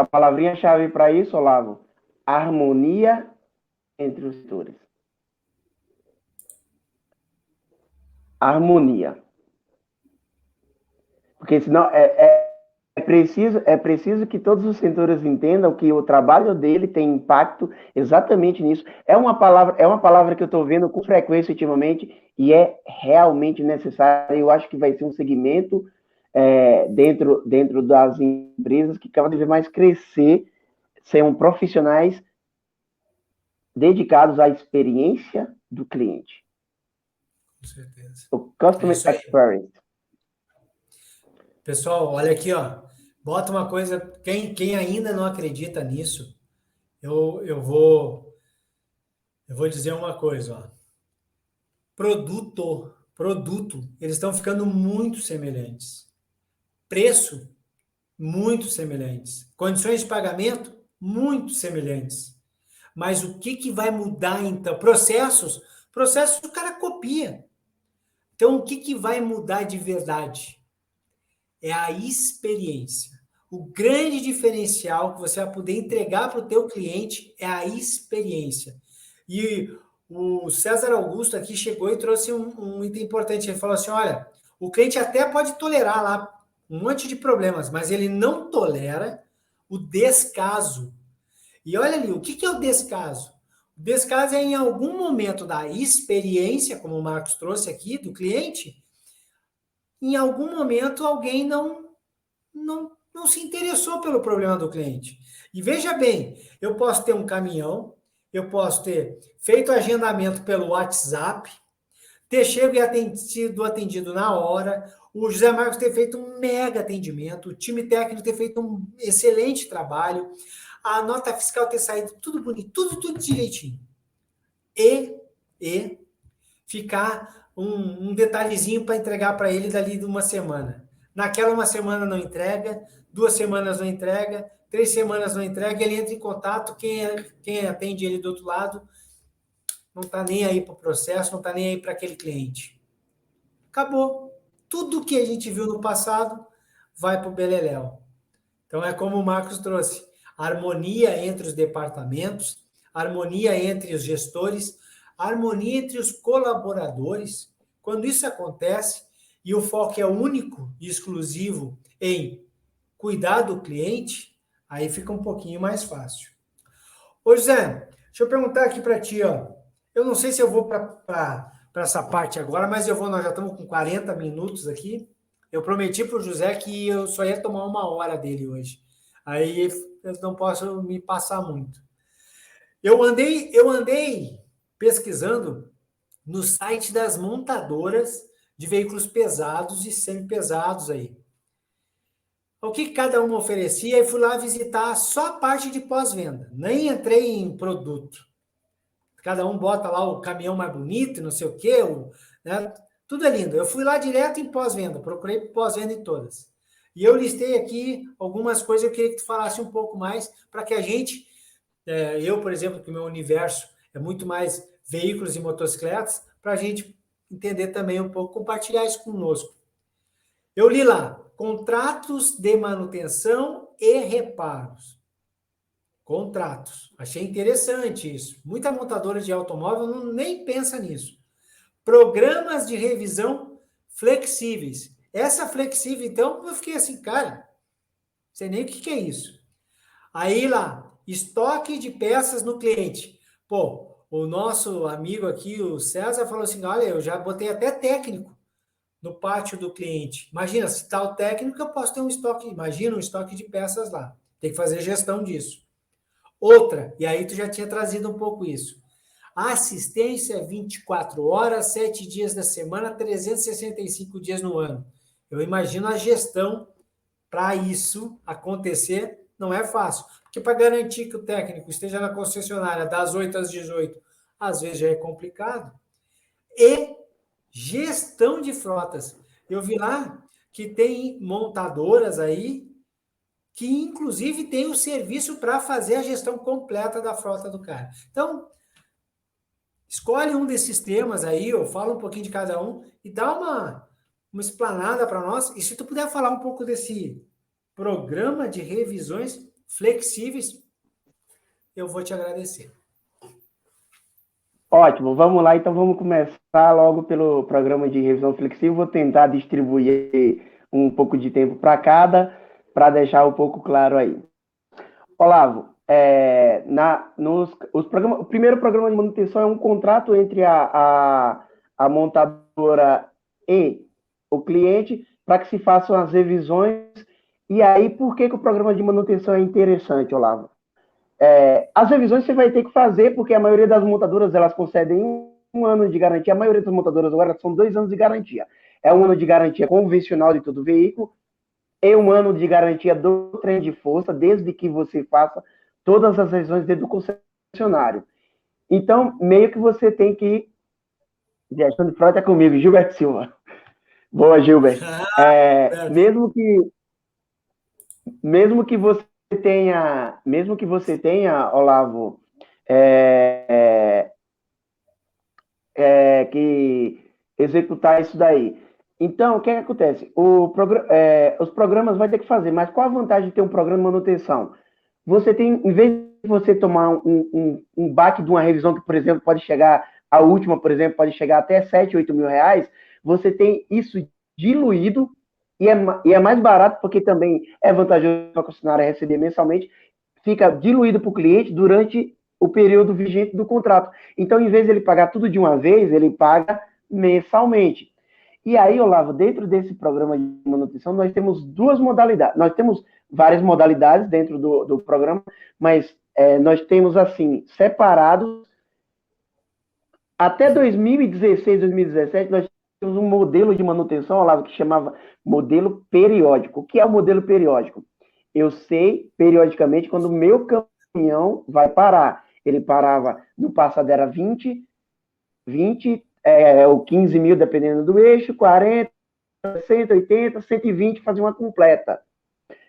Speaker 2: palavrinha-chave para isso, Olavo, harmonia entre os setores. Harmonia. Porque senão é preciso que todos os setores entendam que o trabalho dele tem impacto exatamente nisso. É uma palavra que eu estou vendo com frequência ultimamente e é realmente necessário. Eu acho que vai ser um segmento dentro das empresas que cada vez mais crescer, serão profissionais dedicados à experiência do cliente.
Speaker 1: Com certeza.
Speaker 2: O
Speaker 1: É
Speaker 2: Customer
Speaker 1: isso aí.
Speaker 2: Experience.
Speaker 1: Pessoal, olha aqui, ó. Bota uma coisa. Quem ainda não acredita nisso, eu vou dizer uma coisa, ó. Produto, eles estão ficando muito semelhantes. Preço, muito semelhantes. Condições de pagamento, muito semelhantes. Mas o que vai mudar, então? Processos o cara copia. Então, o que vai mudar de verdade? É a experiência. O grande diferencial que você vai poder entregar para o teu cliente é a experiência. E o César Augusto aqui chegou e trouxe um item importante. Ele falou assim, olha, o cliente até pode tolerar lá um monte de problemas, mas ele não tolera o descaso. E olha ali, o que é o descaso? O descaso é em algum momento da experiência, como o Marcos trouxe aqui, do cliente, em algum momento alguém não se interessou pelo problema do cliente. E veja bem, eu posso ter um caminhão, eu posso ter feito agendamento pelo WhatsApp, ter chego e sido atendido na hora, o José Marcos ter feito um mega atendimento, o time técnico ter feito um excelente trabalho, a nota fiscal ter saído tudo bonito, tudo direitinho. E ficar um detalhezinho para entregar para ele dali de uma semana. Naquela uma semana não entrega, 2 semanas não entrega, 3 semanas não entrega, ele entra em contato, quem atende ele do outro lado não está nem aí para o processo, não está nem aí para aquele cliente. Acabou. Tudo que a gente viu no passado vai para o beleléu. Então, é como o Marcos trouxe, harmonia entre os departamentos, harmonia entre os gestores, harmonia entre os colaboradores. Quando isso acontece, e o foco é único e exclusivo em cuidar do cliente, aí fica um pouquinho mais fácil. Ô, José, deixa eu perguntar aqui para ti, ó. Eu não sei se eu vou para essa parte agora, mas nós já estamos com 40 minutos aqui. Eu prometi para o José que eu só ia tomar 1 hora dele hoje. Aí eu não posso me passar muito. Eu andei pesquisando no site das montadoras de veículos pesados e semi-pesados aí. O que cada uma oferecia, e fui lá visitar só a parte de pós-venda. Nem entrei em produto. Cada um bota lá o caminhão mais bonito, não sei o quê, né? Tudo é lindo. Eu fui lá direto em pós-venda, procurei pós-venda em todas. E eu listei aqui algumas coisas, eu queria que tu falasse um pouco mais, para que a gente, eu, por exemplo, que o meu universo é muito mais veículos e motocicletas, para a gente entender também um pouco, compartilhar isso conosco. Eu li lá, contratos de manutenção e reparos. Contratos. Achei interessante isso. Muita montadora de automóvel nem pensa nisso. Programas de revisão flexíveis. Essa flexível, então, eu fiquei assim, cara, não sei nem o que é isso. Aí lá, estoque de peças no cliente. Pô, o nosso amigo aqui, o César, falou assim, olha, eu já botei até técnico no pátio do cliente. Imagina, se está o técnico, eu posso ter um estoque, imagina um estoque de peças lá. Tem que fazer gestão disso. Outra, e aí tu já tinha trazido um pouco isso. Assistência 24 horas, 7 dias da semana, 365 dias no ano. Eu imagino a gestão para isso acontecer não é fácil. Porque para garantir que o técnico esteja na concessionária das 8 às 18, às vezes já é complicado. E gestão de frotas. Eu vi lá que tem montadoras aí que, inclusive, tem o serviço para fazer a gestão completa da frota do cara. Então, escolhe um desses temas aí, ou fala um pouquinho de cada um, e dá uma explanada para nós. E se tu puder falar um pouco desse programa de revisões flexíveis, eu vou te agradecer.
Speaker 2: Ótimo, vamos lá, então vamos começar logo pelo programa de revisão flexível. Vou tentar distribuir um pouco de tempo para cada, para deixar um pouco claro aí. Olavo, o primeiro programa de manutenção é um contrato entre a montadora e o cliente para que se façam as revisões. E aí, por que o programa de manutenção é interessante, Olavo? As revisões você vai ter que fazer, porque a maioria das montadoras elas concedem um ano de garantia. A maioria das montadoras agora são 2 anos de garantia. É um ano de garantia convencional de todo o veículo e 1 ano de garantia do trem de força, desde que você faça todas as revisões dentro do concessionário. Então, meio que você tem que... Gestão de frota é comigo, Gilberto Silva. Boa, Gilberto. Mesmo que você tenha, Olavo, que executar isso daí. Então, o que acontece? Os programas vai ter que fazer, mas qual a vantagem de ter um programa de manutenção? Você tem, em vez de você tomar um baque de uma revisão que, por exemplo, pode chegar, a última, por exemplo, pode chegar até 7, 8 mil reais, você tem isso diluído e é mais barato porque também é vantajoso para a concessionária receber mensalmente, fica diluído para o cliente durante o período vigente do contrato. Então, em vez de ele pagar tudo de uma vez, ele paga mensalmente. E aí, Olavo, dentro desse programa de manutenção, nós temos duas modalidades. Nós temos várias modalidades dentro do programa, mas nós temos, assim, separados. Até 2016, 2017, nós tínhamos um modelo de manutenção, Olavo, que chamava modelo periódico. O que é o modelo periódico? Eu sei, periodicamente, quando o meu caminhão vai parar. Ele parava, no passado era 20 ou 15 mil, dependendo do eixo, 40, 60, 80, 120, fazia uma completa.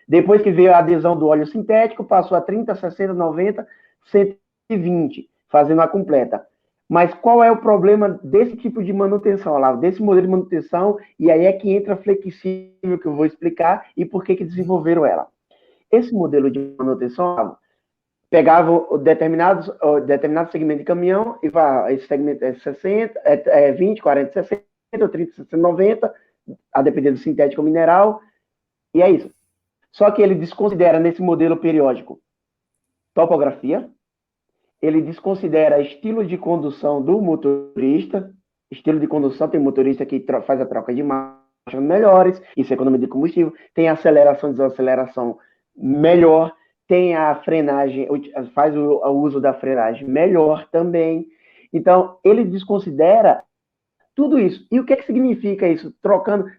Speaker 2: Depois que veio a adesão do óleo sintético, passou a 30, 60, 90, 120, fazendo a completa. Mas qual é o problema desse tipo de manutenção, Olavo? Desse modelo de manutenção, e aí é que entra a flexível, que eu vou explicar, e por que desenvolveram ela. Esse modelo de manutenção, Olavo, pegava determinado segmento de caminhão e vai, esse segmento é 60, 20, 40, 60, 30, 60, 90, a depender do sintético ou mineral, e é isso. Só que ele desconsidera nesse modelo periódico topografia, ele desconsidera estilo de condução do motorista, estilo de condução, tem motorista que faz a troca de marcha melhores, isso é economia de combustível, tem aceleração e desaceleração melhor, tem a frenagem, faz o uso da frenagem melhor também. Então, ele desconsidera tudo isso. E o que significa isso?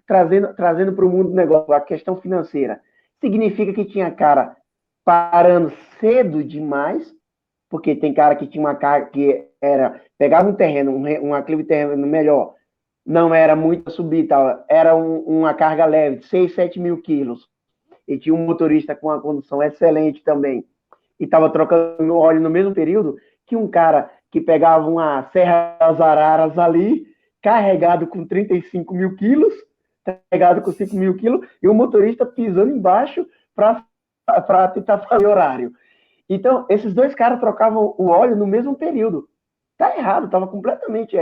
Speaker 2: Trazendo para o mundo do negócio a questão financeira. Significa que tinha cara parando cedo demais, porque tem cara que tinha uma carga que pegava um terreno, um aclive de terreno melhor, não era muito subir, tal, era uma carga leve, 6, 7 mil quilos, e tinha um motorista com uma condução excelente também, e estava trocando óleo no mesmo período que um cara que pegava uma Serra das Araras ali, carregado com 35 mil quilos, carregado com 5 mil quilos, e o motorista pisando embaixo para tentar fazer horário. Então, esses dois caras trocavam o óleo no mesmo período. Tá errado, estava completamente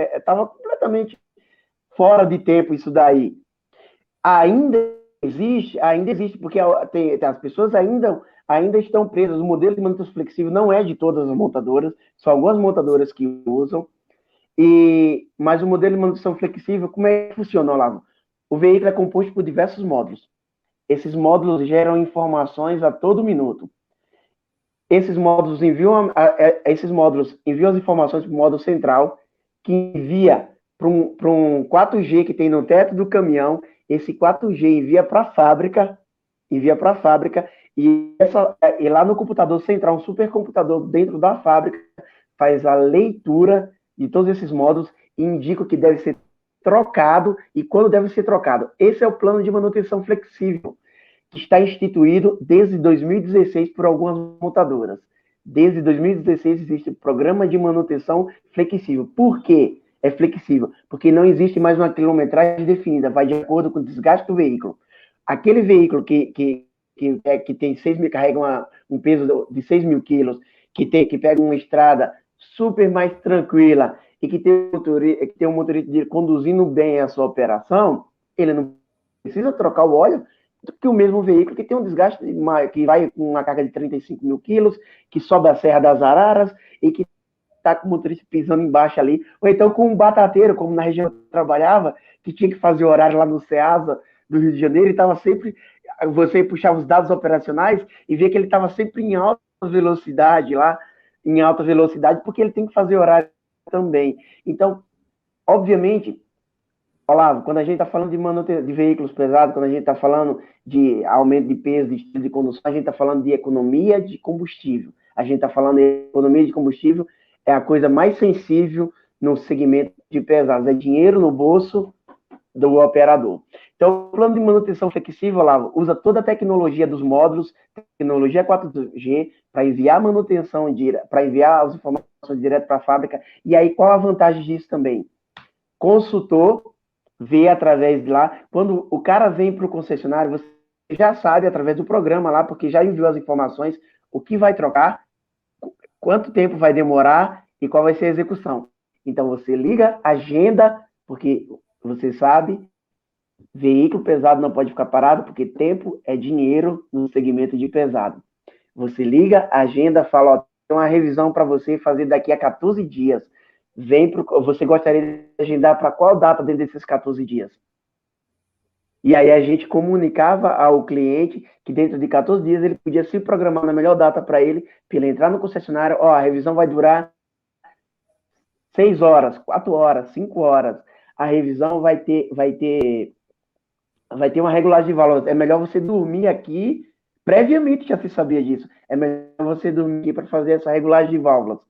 Speaker 2: fora de tempo isso daí. Ainda existe, porque as pessoas ainda estão presas. O modelo de manutenção flexível não é de todas as montadoras, são algumas montadoras que usam. Mas o modelo de manutenção flexível, como é que funciona, Olavo? O veículo é composto por diversos módulos. Esses módulos geram informações a todo minuto. Esses módulos enviam as informações para o módulo central, que envia para um 4G que tem no teto do caminhão. Esse 4G envia para a fábrica, e lá no computador central, um supercomputador dentro da fábrica, faz a leitura de todos esses módulos e indica o que deve ser trocado e quando deve ser trocado. Esse é o plano de manutenção flexível, que está instituído desde 2016 por algumas montadoras. Desde 2016 existe o programa de manutenção flexível. Por quê? É flexível, porque não existe mais uma quilometragem definida, vai de acordo com o desgaste do veículo. Aquele veículo que tem 6 mil, carrega um peso de 6 mil quilos, que pega uma estrada super mais tranquila e que tem um motorista conduzindo bem a sua operação, ele não precisa trocar o óleo do que o mesmo veículo que tem um desgaste, que vai com uma carga de 35 mil quilos, que sobe a Serra das Araras e que está com o motorista pisando embaixo ali, ou então com um batateiro, como na região que eu trabalhava, que tinha que fazer horário lá no Ceasa do Rio de Janeiro, e estava sempre, você puxava os dados operacionais e via que ele estava sempre em alta velocidade lá, porque ele tem que fazer horário também. Então, obviamente, Olavo, quando a gente está falando de veículos pesados, quando a gente está falando de aumento de peso, de estilo de condução, a gente está falando de economia de combustível. A gente está falando de economia de combustível, é a coisa mais sensível no segmento de pesados. É dinheiro no bolso do operador. Então, o plano de manutenção flexível lá usa toda a tecnologia dos módulos, tecnologia 4G, para enviar manutenção, para enviar as informações direto para a fábrica. E aí, qual a vantagem disso também? Consultor vê através de lá, quando o cara vem para o concessionário, você já sabe através do programa lá, porque já enviou as informações, o que vai trocar, quanto tempo vai demorar e qual vai ser a execução. Então, você liga, agenda, porque você sabe, veículo pesado não pode ficar parado, porque tempo é dinheiro no segmento de pesado. Você liga, agenda, fala, ó, tem uma revisão para você fazer daqui a 14 dias. Você gostaria de agendar para qual data dentro desses 14 dias? E aí a gente comunicava ao cliente que dentro de 14 dias ele podia se programar na melhor data para ele entrar no concessionário, ó, a revisão vai durar 6 horas, 4 horas, 5 horas. A revisão vai ter uma regulagem de valores. É melhor você dormir aqui, previamente já se sabia disso. É melhor você dormir aqui para fazer essa regulagem de válvulas.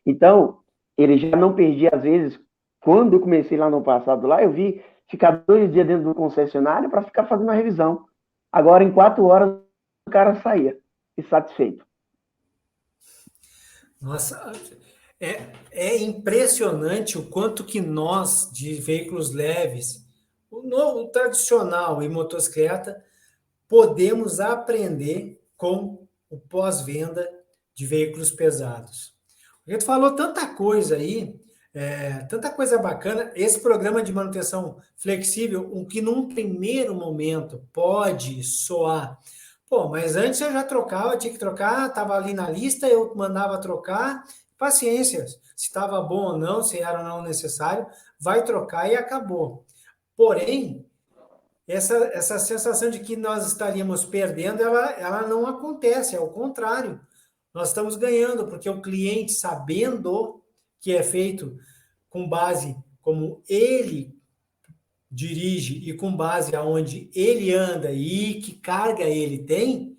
Speaker 2: Então, ele já não perdia, às vezes, quando eu comecei lá no passado, lá eu vi ficar 2 dias dentro do concessionário para ficar fazendo a revisão. Agora, em 4 horas, o cara saía, insatisfeito.
Speaker 1: Nossa, é impressionante o quanto que nós, de veículos leves, o tradicional e motocicleta, podemos aprender com o pós-venda de veículos pesados. A gente falou tanta coisa aí, tanta coisa bacana. Esse programa de manutenção flexível, o que num primeiro momento pode soar, pô, mas antes eu já trocava, tinha que trocar, estava ali na lista, eu mandava trocar, paciência, se estava bom ou não, se era ou não necessário, vai trocar e acabou. Porém, essa sensação de que nós estaríamos perdendo, ela não acontece, é o contrário. Nós estamos ganhando, porque o cliente, sabendo que é feito com base como ele dirige e com base aonde ele anda e que carga ele tem,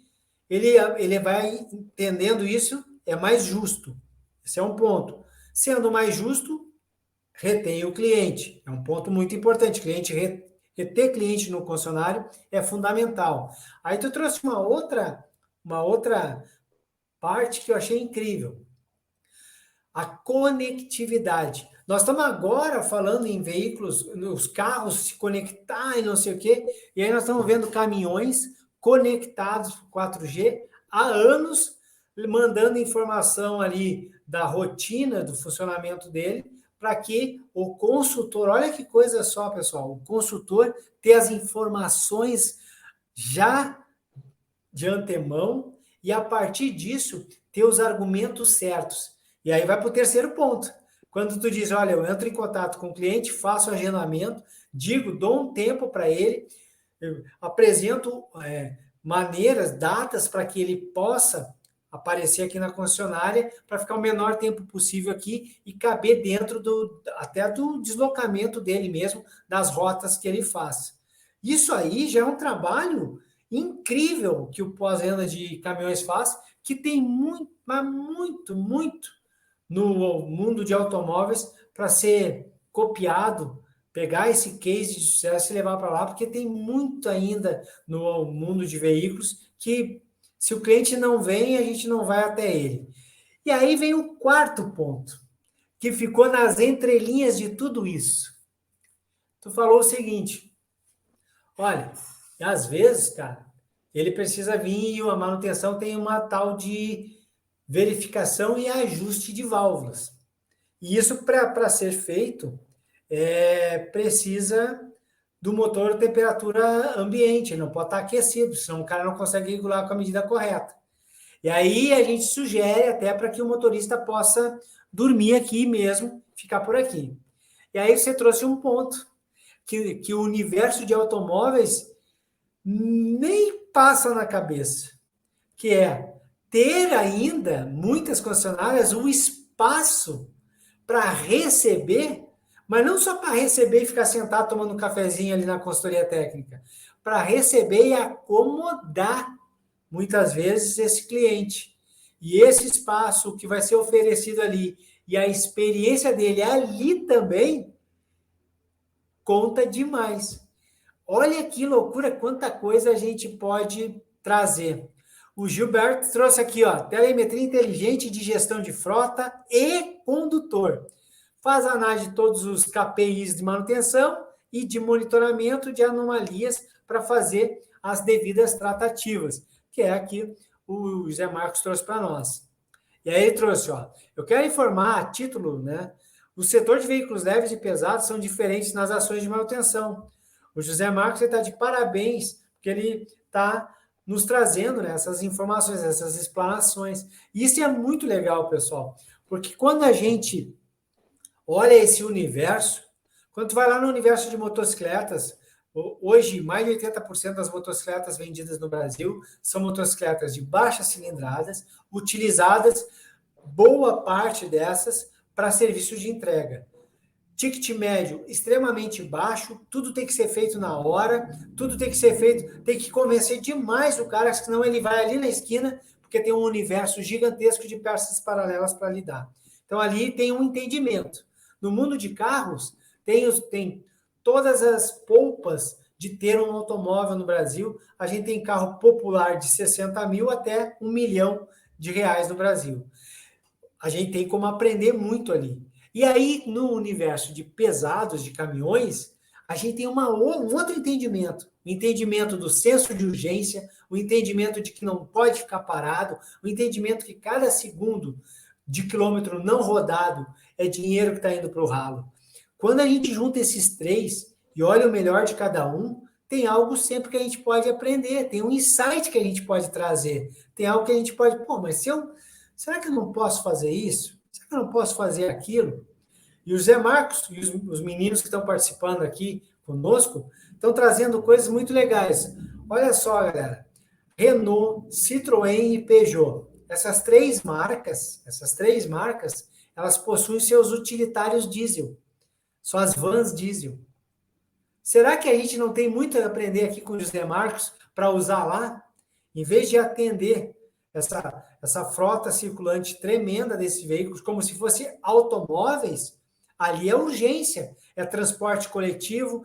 Speaker 1: ele vai entendendo isso, é mais justo. Esse é um ponto. Sendo mais justo, retém o cliente. É um ponto muito importante. Reter cliente no concessionário é fundamental. Aí tu trouxe uma outra parte que eu achei incrível. A conectividade. Nós estamos agora falando em veículos, os carros se conectar e não sei o quê, e aí nós estamos vendo caminhões conectados por 4G há anos, mandando informação ali da rotina, do funcionamento dele, para que o consultor, olha que coisa só, pessoal, o consultor ter as informações já de antemão e, a partir disso, ter os argumentos certos. E aí vai para o terceiro ponto. Quando tu diz, olha, eu entro em contato com o cliente, faço agendamento, dou um tempo para ele, apresento maneiras, datas para que ele possa aparecer aqui na concessionária para ficar o menor tempo possível aqui e caber dentro até do deslocamento dele mesmo, das rotas que ele faz. Isso aí já é um trabalho incrível que o pós-venda de caminhões faz, que tem muito, mas muito, muito no mundo de automóveis para ser copiado, pegar esse case de sucesso e levar para lá, porque tem muito ainda no mundo de veículos que, se o cliente não vem, a gente não vai até ele. E aí vem o quarto ponto, que ficou nas entrelinhas de tudo isso. Tu falou o seguinte, olha, às vezes, cara, ele precisa vir e a manutenção tem uma tal de verificação e ajuste de válvulas. E isso, para ser feito, precisa do motor temperatura ambiente, não pode estar aquecido, senão o cara não consegue regular com a medida correta. E aí a gente sugere até para que o motorista possa dormir aqui mesmo, ficar por aqui. E aí você trouxe um ponto, que o universo de automóveis nem passa na cabeça, que é ter ainda, muitas concessionárias, um espaço para receber, mas não só para receber e ficar sentado tomando um cafezinho ali na consultoria técnica, para receber e acomodar, muitas vezes, esse cliente. E esse espaço que vai ser oferecido ali, e a experiência dele ali também, conta demais. Olha que loucura, quanta coisa a gente pode trazer. O Gilberto trouxe aqui, ó, telemetria inteligente de gestão de frota e condutor. Faz análise de todos os KPIs de manutenção e de monitoramento de anomalias para fazer as devidas tratativas, que é aqui o José Marcos trouxe para nós. E aí ele trouxe, ó, eu quero informar a título, né? O setor de veículos leves e pesados são diferentes nas ações de manutenção. O José Marcos está de parabéns, porque ele está nos trazendo, né, essas informações, essas explanações. E isso é muito legal, pessoal, porque quando a gente olha esse universo, quando tu vai lá no universo de motocicletas, hoje mais de 80% das motocicletas vendidas no Brasil são motocicletas de baixas cilindradas, utilizadas, boa parte dessas, para serviços de entrega. Ticket médio extremamente baixo, tudo tem que ser feito na hora, tudo tem que ser feito, tem que convencer demais o cara, senão ele vai ali na esquina, porque tem um universo gigantesco de peças paralelas para lidar. Então ali tem um entendimento. No mundo de carros, tem todas as polpas de ter um automóvel no Brasil. A gente tem carro popular de 60 mil até R$ 1 milhão no Brasil. A gente tem como aprender muito ali. E aí, no universo de pesados, de caminhões, a gente tem um outro entendimento. O entendimento do senso de urgência, o entendimento de que não pode ficar parado, o entendimento que cada segundo de quilômetro não rodado é dinheiro que está indo para o ralo. Quando a gente junta esses três e olha o melhor de cada um, tem algo sempre que a gente pode aprender, tem um insight que a gente pode trazer, tem algo que a gente pode, mas será que eu não posso fazer isso? Será que eu não posso fazer aquilo? E o Zé Marcos e os meninos que estão participando aqui conosco estão trazendo coisas muito legais. Olha só, galera, Renault, Citroën e Peugeot. Essas três marcas, elas possuem seus utilitários diesel, suas vans diesel. Será que a gente não tem muito a aprender aqui com o José Marcos para usar lá? Em vez de atender essa frota circulante tremenda desses veículos, como se fossem automóveis, ali é urgência, é transporte coletivo,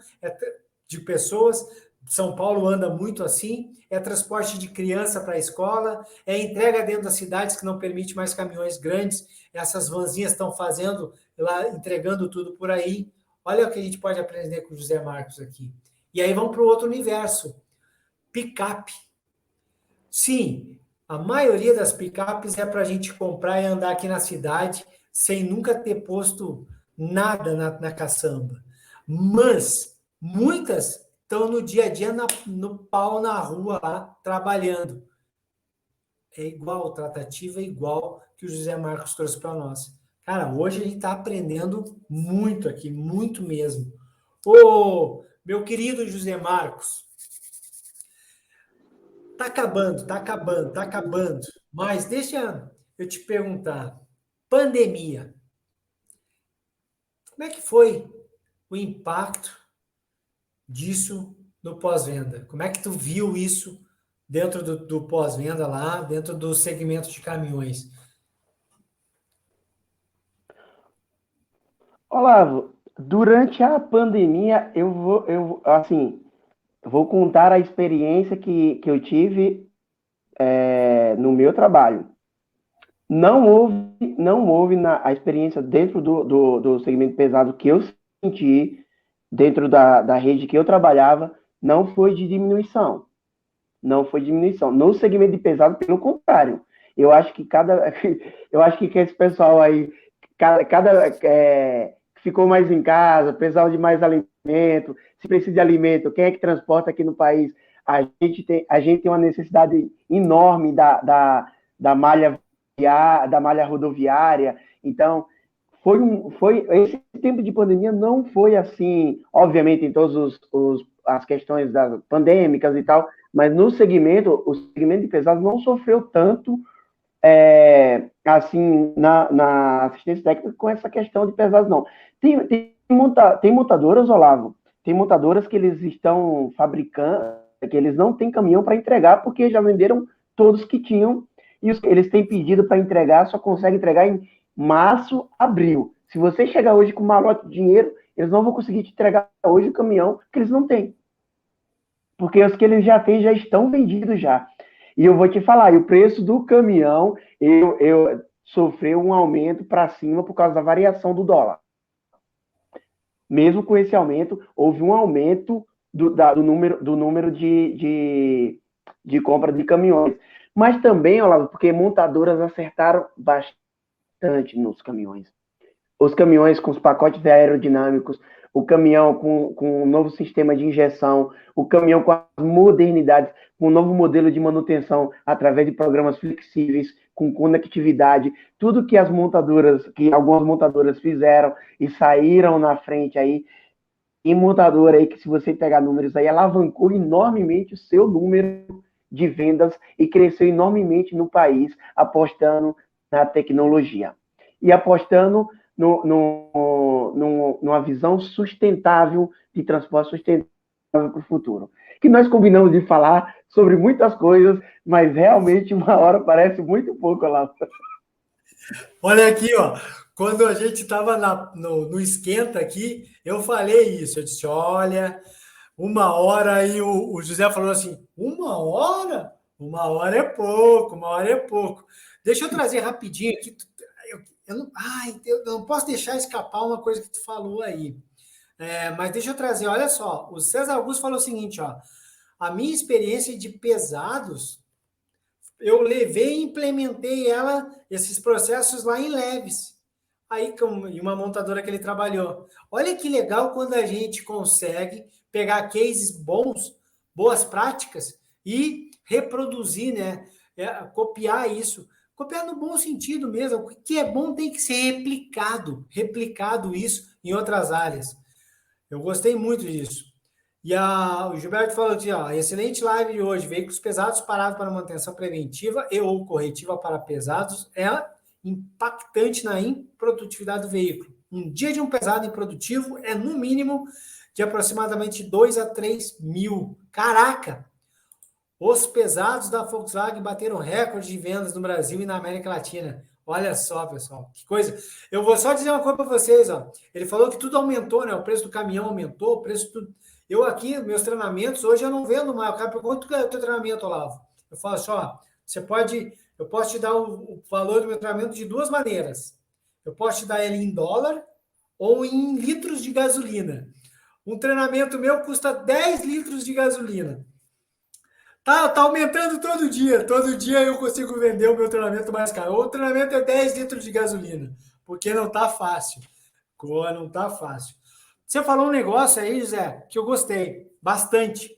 Speaker 1: de pessoas. São Paulo anda muito assim, é transporte de criança para a escola, é entrega dentro das cidades que não permite mais caminhões grandes, essas vanzinhas estão fazendo, lá entregando tudo por aí. Olha o que a gente pode aprender com o José Marcos aqui. E aí vamos para o outro universo, picape. Sim, a maioria das picapes é para a gente comprar e andar aqui na cidade sem nunca ter posto nada na caçamba. Mas muitas estão no dia a dia no pau na rua lá, trabalhando. É igual, tratativa é igual que o José Marcos trouxe para nós. Cara, hoje a gente está aprendendo muito aqui, muito mesmo. Ô, meu querido José Marcos, tá acabando. Mas deixa eu te perguntar, pandemia, como é que foi o impacto disso no pós-venda? Como é que tu viu isso dentro do pós-venda lá, dentro do segmento de caminhões?
Speaker 2: Olavo, durante a pandemia, vou contar a experiência que eu tive no meu trabalho. Não houve a experiência dentro do segmento pesado que eu senti, dentro da rede que eu trabalhava, não foi de diminuição. Não foi diminuição. No segmento de pesado, pelo contrário. Eu acho que esse pessoal aí, ficou mais em casa, precisava de mais alimento, se precisa de alimento, quem é que transporta aqui no país? A gente tem uma necessidade enorme da malha rodoviária. Então, esse tempo de pandemia não foi assim, obviamente, em todas as questões pandêmicas e tal, mas o segmento de pesados não sofreu tanto assim, na assistência técnica com essa questão de pesados, não. Tem montadoras, Olavo, tem montadoras que eles estão fabricando, que eles não têm caminhão para entregar, porque já venderam todos que tinham, e eles têm pedido para entregar, só consegue entregar em março, abril. Se você chegar hoje com um malote de dinheiro, Eles não vão conseguir te entregar hoje o caminhão que eles não têm. Porque os que eles já têm já estão vendidos já. E eu vou te falar, e o preço do caminhão, eu sofreu um aumento para cima por causa da variação do dólar. Mesmo com esse aumento, houve um aumento do número de compra de caminhões. Mas também, Olavo, porque montadoras acertaram bastante nos caminhões. Os caminhões com os pacotes aerodinâmicos, o caminhão com um novo sistema de injeção, o caminhão com as modernidades, com um novo modelo de manutenção através de programas flexíveis, com conectividade, tudo que algumas montadoras fizeram e saíram na frente aí, em montadora aí, que se você pegar números aí, alavancou enormemente o seu número de vendas e cresceu enormemente no país, apostando na tecnologia. E apostando numa visão sustentável, de transporte sustentável para o futuro. Que nós combinamos de falar sobre muitas coisas, mas realmente uma hora parece muito pouco lá.
Speaker 1: Olha aqui, ó. Quando a gente estava no esquenta aqui, eu falei isso. Eu disse, olha, 1 hora, aí o José falou assim, 1 hora? 1 hora é pouco, 1 hora é pouco. Deixa eu trazer rapidinho aqui. Eu não posso deixar escapar uma coisa que tu falou aí. Mas deixa eu trazer, olha só. O César Augusto falou o seguinte, ó. A minha experiência de pesados, eu levei e implementei esses processos lá em Leves. Aí, em uma montadora que ele trabalhou. Olha que legal quando a gente consegue pegar cases bons, boas práticas, e reproduzir, né? Copiar isso. Copiar no bom sentido mesmo. O que é bom tem que ser replicado isso em outras áreas. Eu gostei muito disso. E o Gilberto falou aqui, ó, excelente live de hoje, veículos pesados parados para manutenção preventiva e ou corretiva para pesados é impactante na improdutividade do veículo. Um dia de um pesado improdutivo é no mínimo de aproximadamente 2 a 3 mil. Caraca! Os pesados da Volkswagen bateram recorde de vendas no Brasil e na América Latina. Olha só, pessoal, que coisa. Eu vou só dizer uma coisa para vocês, ó. Ele falou que tudo aumentou, né? O preço do caminhão aumentou, o preço do... Eu aqui, meus treinamentos, hoje eu não vendo mais. O cara pergunta quanto é o teu treinamento, Olavo. Eu falo assim, ó, eu posso te dar o valor do meu treinamento de duas maneiras. Eu posso te dar ele em dólar ou em litros de gasolina. Um treinamento meu custa 10 litros de gasolina. Tá aumentando todo dia. Todo dia eu consigo vender o meu treinamento mais caro. O treinamento é 10 litros de gasolina, porque não tá fácil. Não tá fácil. Você falou um negócio aí, José, que eu gostei bastante.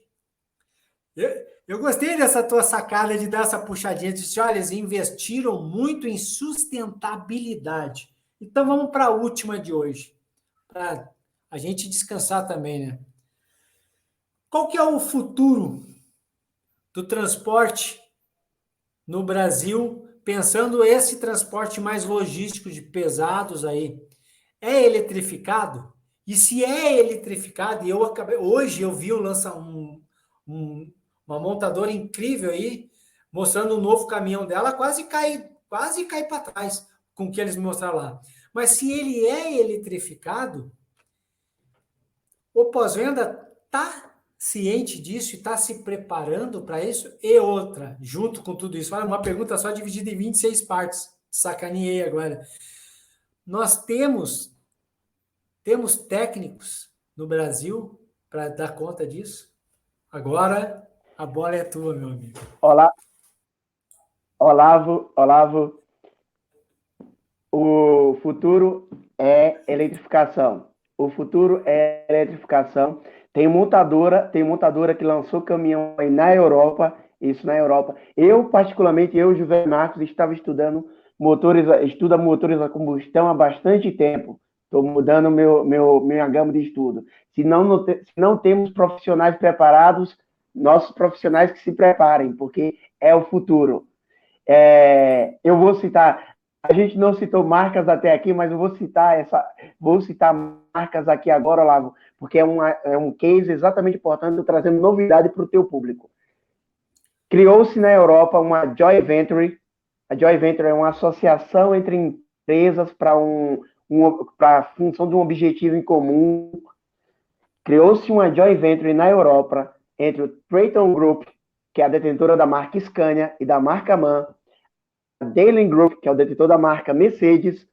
Speaker 1: Eu gostei dessa tua sacada de dar essa puxadinha. Disse, olha, eles investiram muito em sustentabilidade. Então vamos para a última de hoje, para a gente descansar também, né? Qual que é o futuro do transporte no Brasil, pensando esse transporte mais logístico de pesados aí? É eletrificado? E se é eletrificado, e hoje eu vi uma montadora incrível aí, mostrando um novo caminhão dela, quase cai para trás com o que eles me mostraram lá. Mas se ele é eletrificado, o pós-venda está ciente disso e está se preparando para isso? E outra, junto com tudo isso, uma pergunta só dividida em 26 partes. Sacaneei agora. Nós temos técnicos no Brasil para dar conta disso? Agora a bola é tua, meu amigo.
Speaker 2: Olá, Olavo, o futuro é eletrificação. O futuro é eletrificação. Tem montadora que lançou caminhão aí na Europa, isso na Europa. Eu, particularmente, Juvenal Marcos, estava estudando motores a combustão há bastante tempo. Estou mudando minha gama de estudo. Se não temos profissionais preparados, nossos profissionais que se preparem, porque é o futuro. Eu vou citar, a gente não citou marcas até aqui, mas eu vou citar marcas aqui agora, Olavo, porque é um case exatamente importante, trazendo novidade para o teu público. Criou-se na Europa uma Joint Venture. A Joint Venture é uma associação entre empresas para um para a função de um objetivo em comum, criou-se uma joint venture na Europa entre o Traton Group, que é a detentora da marca Scania e da marca MAN, a Daimler Group, que é o detentor da marca Mercedes,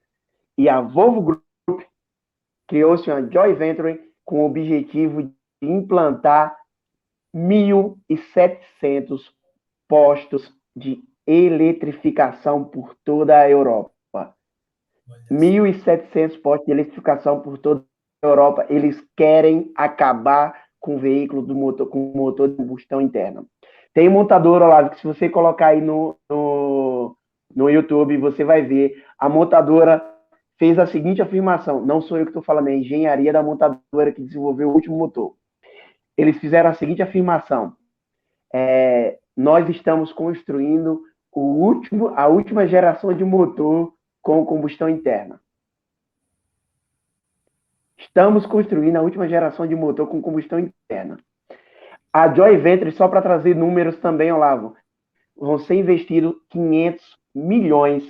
Speaker 2: e a Volvo Group. Criou-se uma joint venture com o objetivo de implantar 1.700 postos de eletrificação por toda a Europa. 1.700 postos de eletrificação por toda a Europa. Eles querem acabar com o veículo com motor de combustão interna. Tem montadora, Olavo, que se você colocar aí no YouTube, você vai ver. A montadora fez a seguinte afirmação. Não sou eu que estou falando, é a engenharia da montadora que desenvolveu o último motor. Eles fizeram a seguinte afirmação. Nós estamos construindo a última geração de motor com combustão interna. Estamos construindo a última geração de motor com combustão interna. A joint venture, só para trazer números também, Olavo, vão ser investidos 500 milhões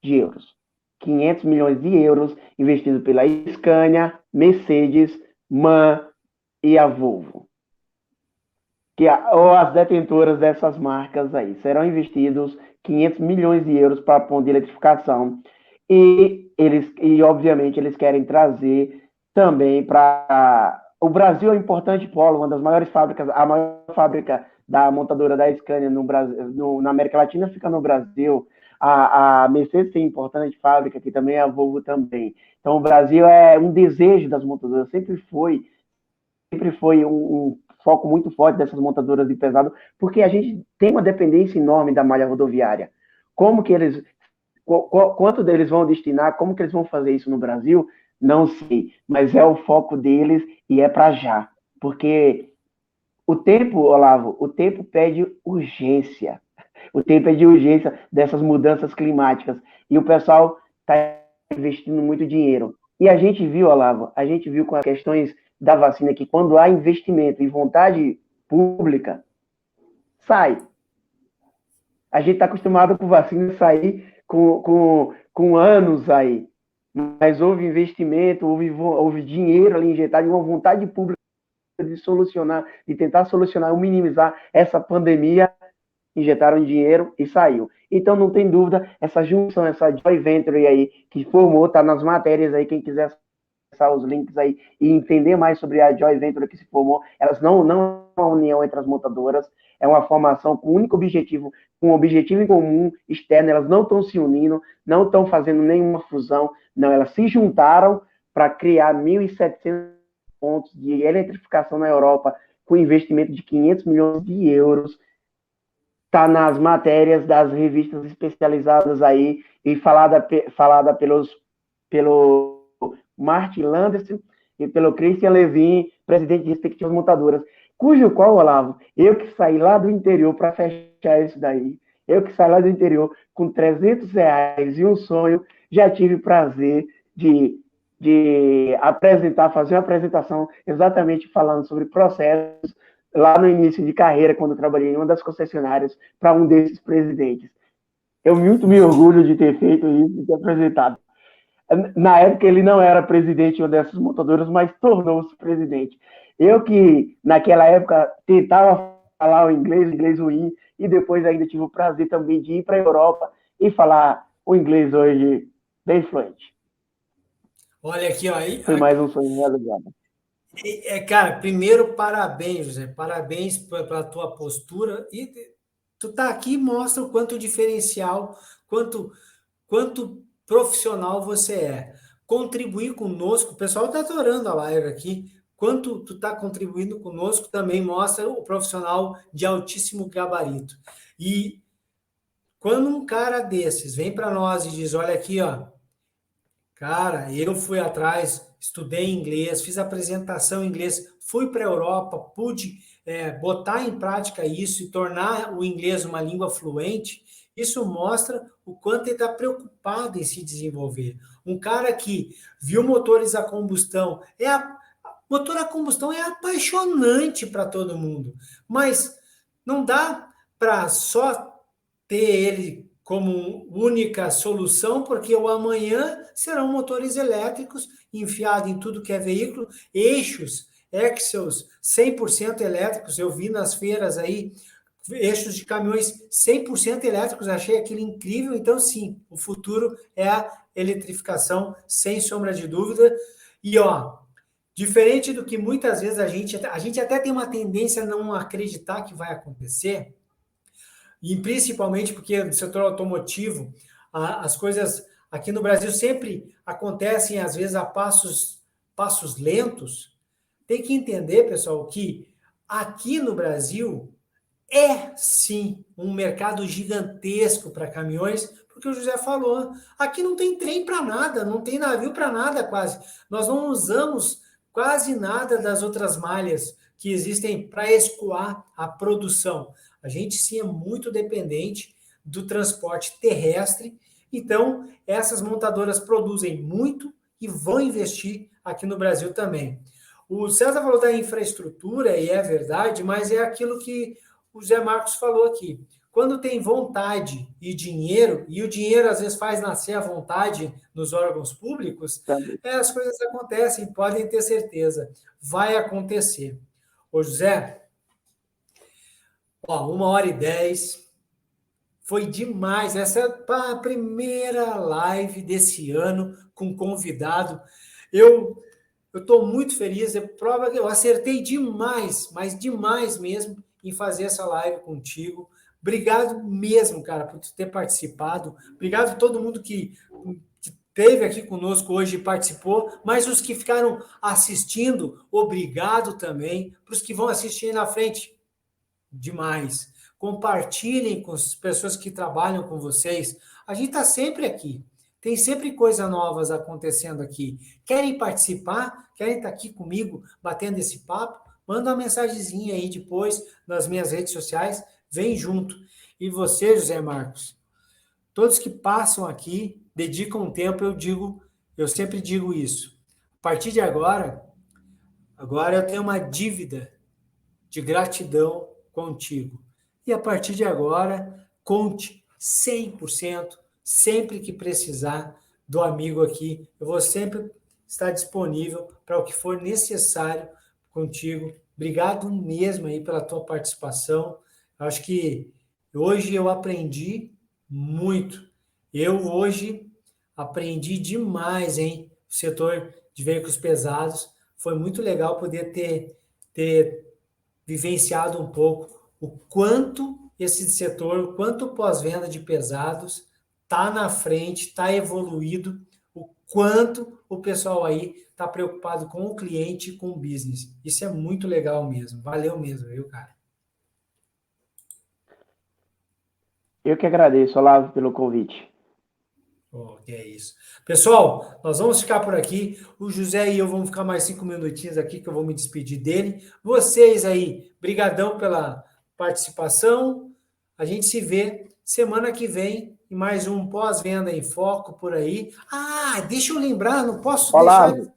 Speaker 2: de euros. 500 milhões de euros investidos pela Scania, Mercedes, MAN e a Volvo. Ou as detentoras dessas marcas aí. Serão investidos 500 milhões de euros para a ponto de eletrificação. E obviamente, eles querem trazer também para... O Brasil é um importante polo, uma das maiores fábricas, a maior fábrica da montadora da Scania no Brasil, na América Latina fica no Brasil. A Mercedes tem importante fábrica, que também é a Volvo também. Então, o Brasil é um desejo das montadoras, sempre foi um foco muito forte dessas montadoras de pesado, porque a gente tem uma dependência enorme da malha rodoviária. Quanto deles vão destinar, como que eles vão fazer isso no Brasil, não sei, mas é o foco deles e é para já, porque o tempo, Olavo, o tempo pede urgência, dessas mudanças climáticas, e o pessoal está investindo muito dinheiro. E a gente viu, Olavo, com as questões da vacina que quando há investimento e vontade pública, sai. A gente está acostumado com vacina sair com anos aí, mas houve investimento, houve dinheiro ali injetado, uma vontade pública de tentar solucionar ou minimizar essa pandemia, injetaram dinheiro e saiu. Então, não tem dúvida, essa junção, essa joint venture aí que formou, está nas matérias aí, quem quiser acessar os links aí e entender mais sobre a joint venture que se formou, elas não é uma união entre as montadoras, é uma formação com um único objetivo, com um objetivo em comum, externo, elas não estão se unindo, não estão fazendo nenhuma fusão, não, elas se juntaram para criar 1.700 pontos de eletrificação na Europa, com investimento de 500 milhões de euros, está nas matérias das revistas especializadas aí, e falada pelo Martin Landerson e pelo Christian Levin, presidente de respectivas montadoras, cujo qual, Olavo, eu que saí lá do interior para fechar isso daí, eu que saí lá do interior com R$300 e um sonho, já tive prazer de fazer uma apresentação exatamente falando sobre processos lá no início de carreira, quando eu trabalhei em uma das concessionárias para um desses presidentes. Eu muito me orgulho de ter feito isso, de ter apresentado. Na época ele não era presidente de uma dessas montadoras, mas tornou-se presidente. Eu que, naquela época, tentava falar o inglês ruim, e depois ainda tive o prazer também de ir para a Europa e falar o inglês hoje bem fluente.
Speaker 1: Olha aqui, ó.
Speaker 2: Foi mais um sonho realizado.
Speaker 1: Cara, primeiro, parabéns, José. Parabéns pela tua postura. E tu tá aqui e mostra o quanto diferencial, quanto profissional você é. Contribuir conosco, o pessoal está adorando a live aqui. Quanto tu está contribuindo conosco também mostra o profissional de altíssimo gabarito. E quando um cara desses vem para nós e diz, olha aqui, ó, cara, eu fui atrás, estudei inglês, fiz apresentação em inglês, fui para a Europa, pude botar em prática isso e tornar o inglês uma língua fluente. Isso mostra o quanto ele está preocupado em se desenvolver. Um cara que viu motores a combustão, motor a combustão é apaixonante para todo mundo, mas não dá para só ter ele como única solução, porque o amanhã serão motores elétricos enfiados em tudo que é veículo, eixos, Axles 100% elétricos, eu vi nas feiras aí, eixos de caminhões 100% elétricos, achei aquilo incrível, então sim, o futuro é a eletrificação, sem sombra de dúvida, e ó, diferente do que muitas vezes a gente até tem uma tendência a não acreditar que vai acontecer, e principalmente porque no setor automotivo, as coisas aqui no Brasil sempre acontecem, às vezes, a passos lentos. Tem que entender, pessoal, que aqui no Brasil é sim um mercado gigantesco para caminhões, porque o José falou, aqui não tem trem para nada, não tem navio para nada quase. Nós não usamos quase nada das outras malhas que existem para escoar a produção. A gente sim é muito dependente do transporte terrestre, então essas montadoras produzem muito e vão investir aqui no Brasil também. O César falou da infraestrutura, e é verdade, mas é aquilo que o Zé Marcos falou aqui. Quando tem vontade e o dinheiro às vezes faz nascer a vontade nos órgãos públicos, as coisas acontecem, podem ter certeza. Vai acontecer. Ô José, ó, 1h10, foi demais. Essa é a primeira live desse ano com convidado. Eu estou muito feliz, é prova que eu acertei demais, mas demais mesmo, em fazer essa live contigo. Obrigado mesmo, cara, por ter participado. Obrigado a todo mundo que esteve aqui conosco hoje e participou, mas os que ficaram assistindo, obrigado também. Para os que vão assistir na frente, demais. Compartilhem com as pessoas que trabalham com vocês. A gente está sempre aqui. Tem sempre coisas novas acontecendo aqui. Querem participar? Querem estar aqui comigo, batendo esse papo? Manda uma mensagenzinha aí depois nas minhas redes sociais. Vem junto. E você, José Marcos, todos que passam aqui, dedicam um tempo, eu sempre digo isso. A partir de agora eu tenho uma dívida de gratidão contigo. E a partir de agora, conte 100%, sempre que precisar do amigo aqui. Eu vou sempre estar disponível para o que for necessário contigo. Obrigado mesmo aí pela tua participação. Acho que hoje eu aprendi muito. Eu hoje aprendi demais, hein? O setor de veículos pesados. Foi muito legal poder ter vivenciado um pouco o quanto esse setor, o quanto o pós-venda de pesados está na frente, está evoluído, o quanto o pessoal aí está preocupado com o cliente e com o business. Isso é muito legal mesmo. Valeu mesmo, viu, cara?
Speaker 2: Eu que agradeço, Olavo, pelo convite.
Speaker 1: Oh, que é isso. Pessoal, nós vamos ficar por aqui. O José e eu vamos ficar mais 5 minutinhos aqui, que eu vou me despedir dele. Vocês aí, brigadão pela participação. A gente se vê semana que vem em mais um Pós-Venda em Foco por aí. Ah, deixa eu lembrar, não posso
Speaker 2: Olá.
Speaker 1: deixar...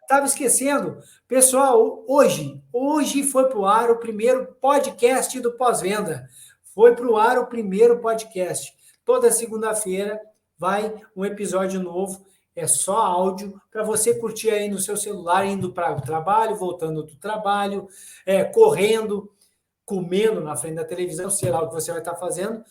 Speaker 1: Estava esquecendo. Pessoal, hoje foi para o ar o primeiro podcast do Pós-Venda. Foi para o ar o primeiro podcast. Toda segunda-feira vai um episódio novo, é só áudio, para você curtir aí no seu celular, indo para o trabalho, voltando do trabalho, correndo, comendo na frente da televisão, sei lá o que você vai estar fazendo.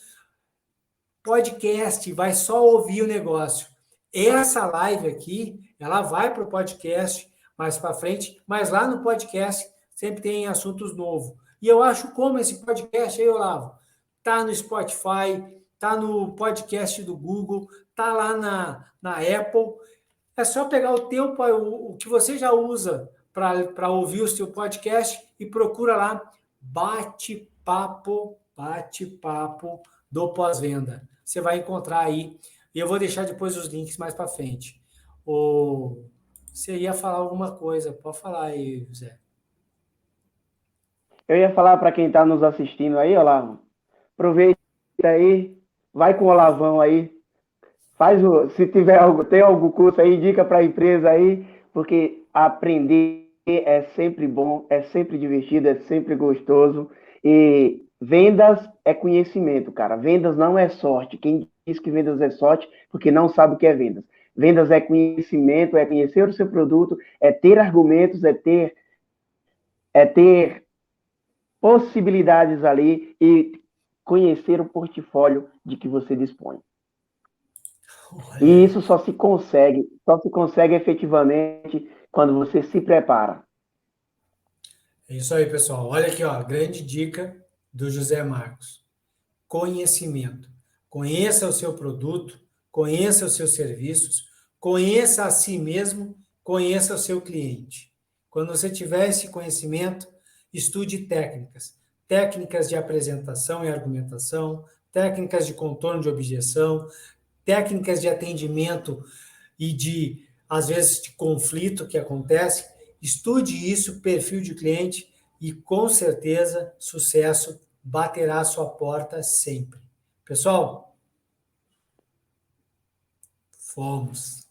Speaker 1: Podcast, vai só ouvir o negócio. Essa live aqui, ela vai para o podcast mais para frente, mas lá no podcast sempre tem assuntos novos. E eu acho como esse podcast aí, Olavo, tá no Spotify, tá no podcast do Google, tá lá na Apple. É só pegar o que você já usa para ouvir o seu podcast e procura lá bate-papo do pós-venda. Você vai encontrar aí. E eu vou deixar depois os links mais para frente. Você ia falar alguma coisa? Pode falar aí, José.
Speaker 2: Eu ia falar para quem está nos assistindo aí, Olavo, aproveita aí, vai com o Olavão aí, se tem algum curso aí, indica para a empresa aí, porque aprender é sempre bom, é sempre divertido, é sempre gostoso, e vendas é conhecimento, cara. Vendas não é sorte. Quem diz que vendas é sorte, porque não sabe o que é vendas. Vendas é conhecimento, é conhecer o seu produto, é ter argumentos, é ter possibilidades ali e conhecer o portfólio de que você dispõe. E
Speaker 1: Olha,
Speaker 2: isso só se consegue efetivamente quando você se prepara.
Speaker 1: é isso aí, pessoal. Olha aqui, ó, grande dica do José Marcos. Conhecimento. Conheça o seu produto, conheça os seus serviços, conheça a si mesmo, conheça o seu cliente. Quando você tiver esse conhecimento, estude técnicas. Técnicas de apresentação e argumentação, técnicas de contorno de objeção, técnicas de atendimento e de, às vezes, de conflito que acontece. Estude isso, perfil de cliente, e com certeza sucesso baterá a sua porta sempre. Pessoal, fomos.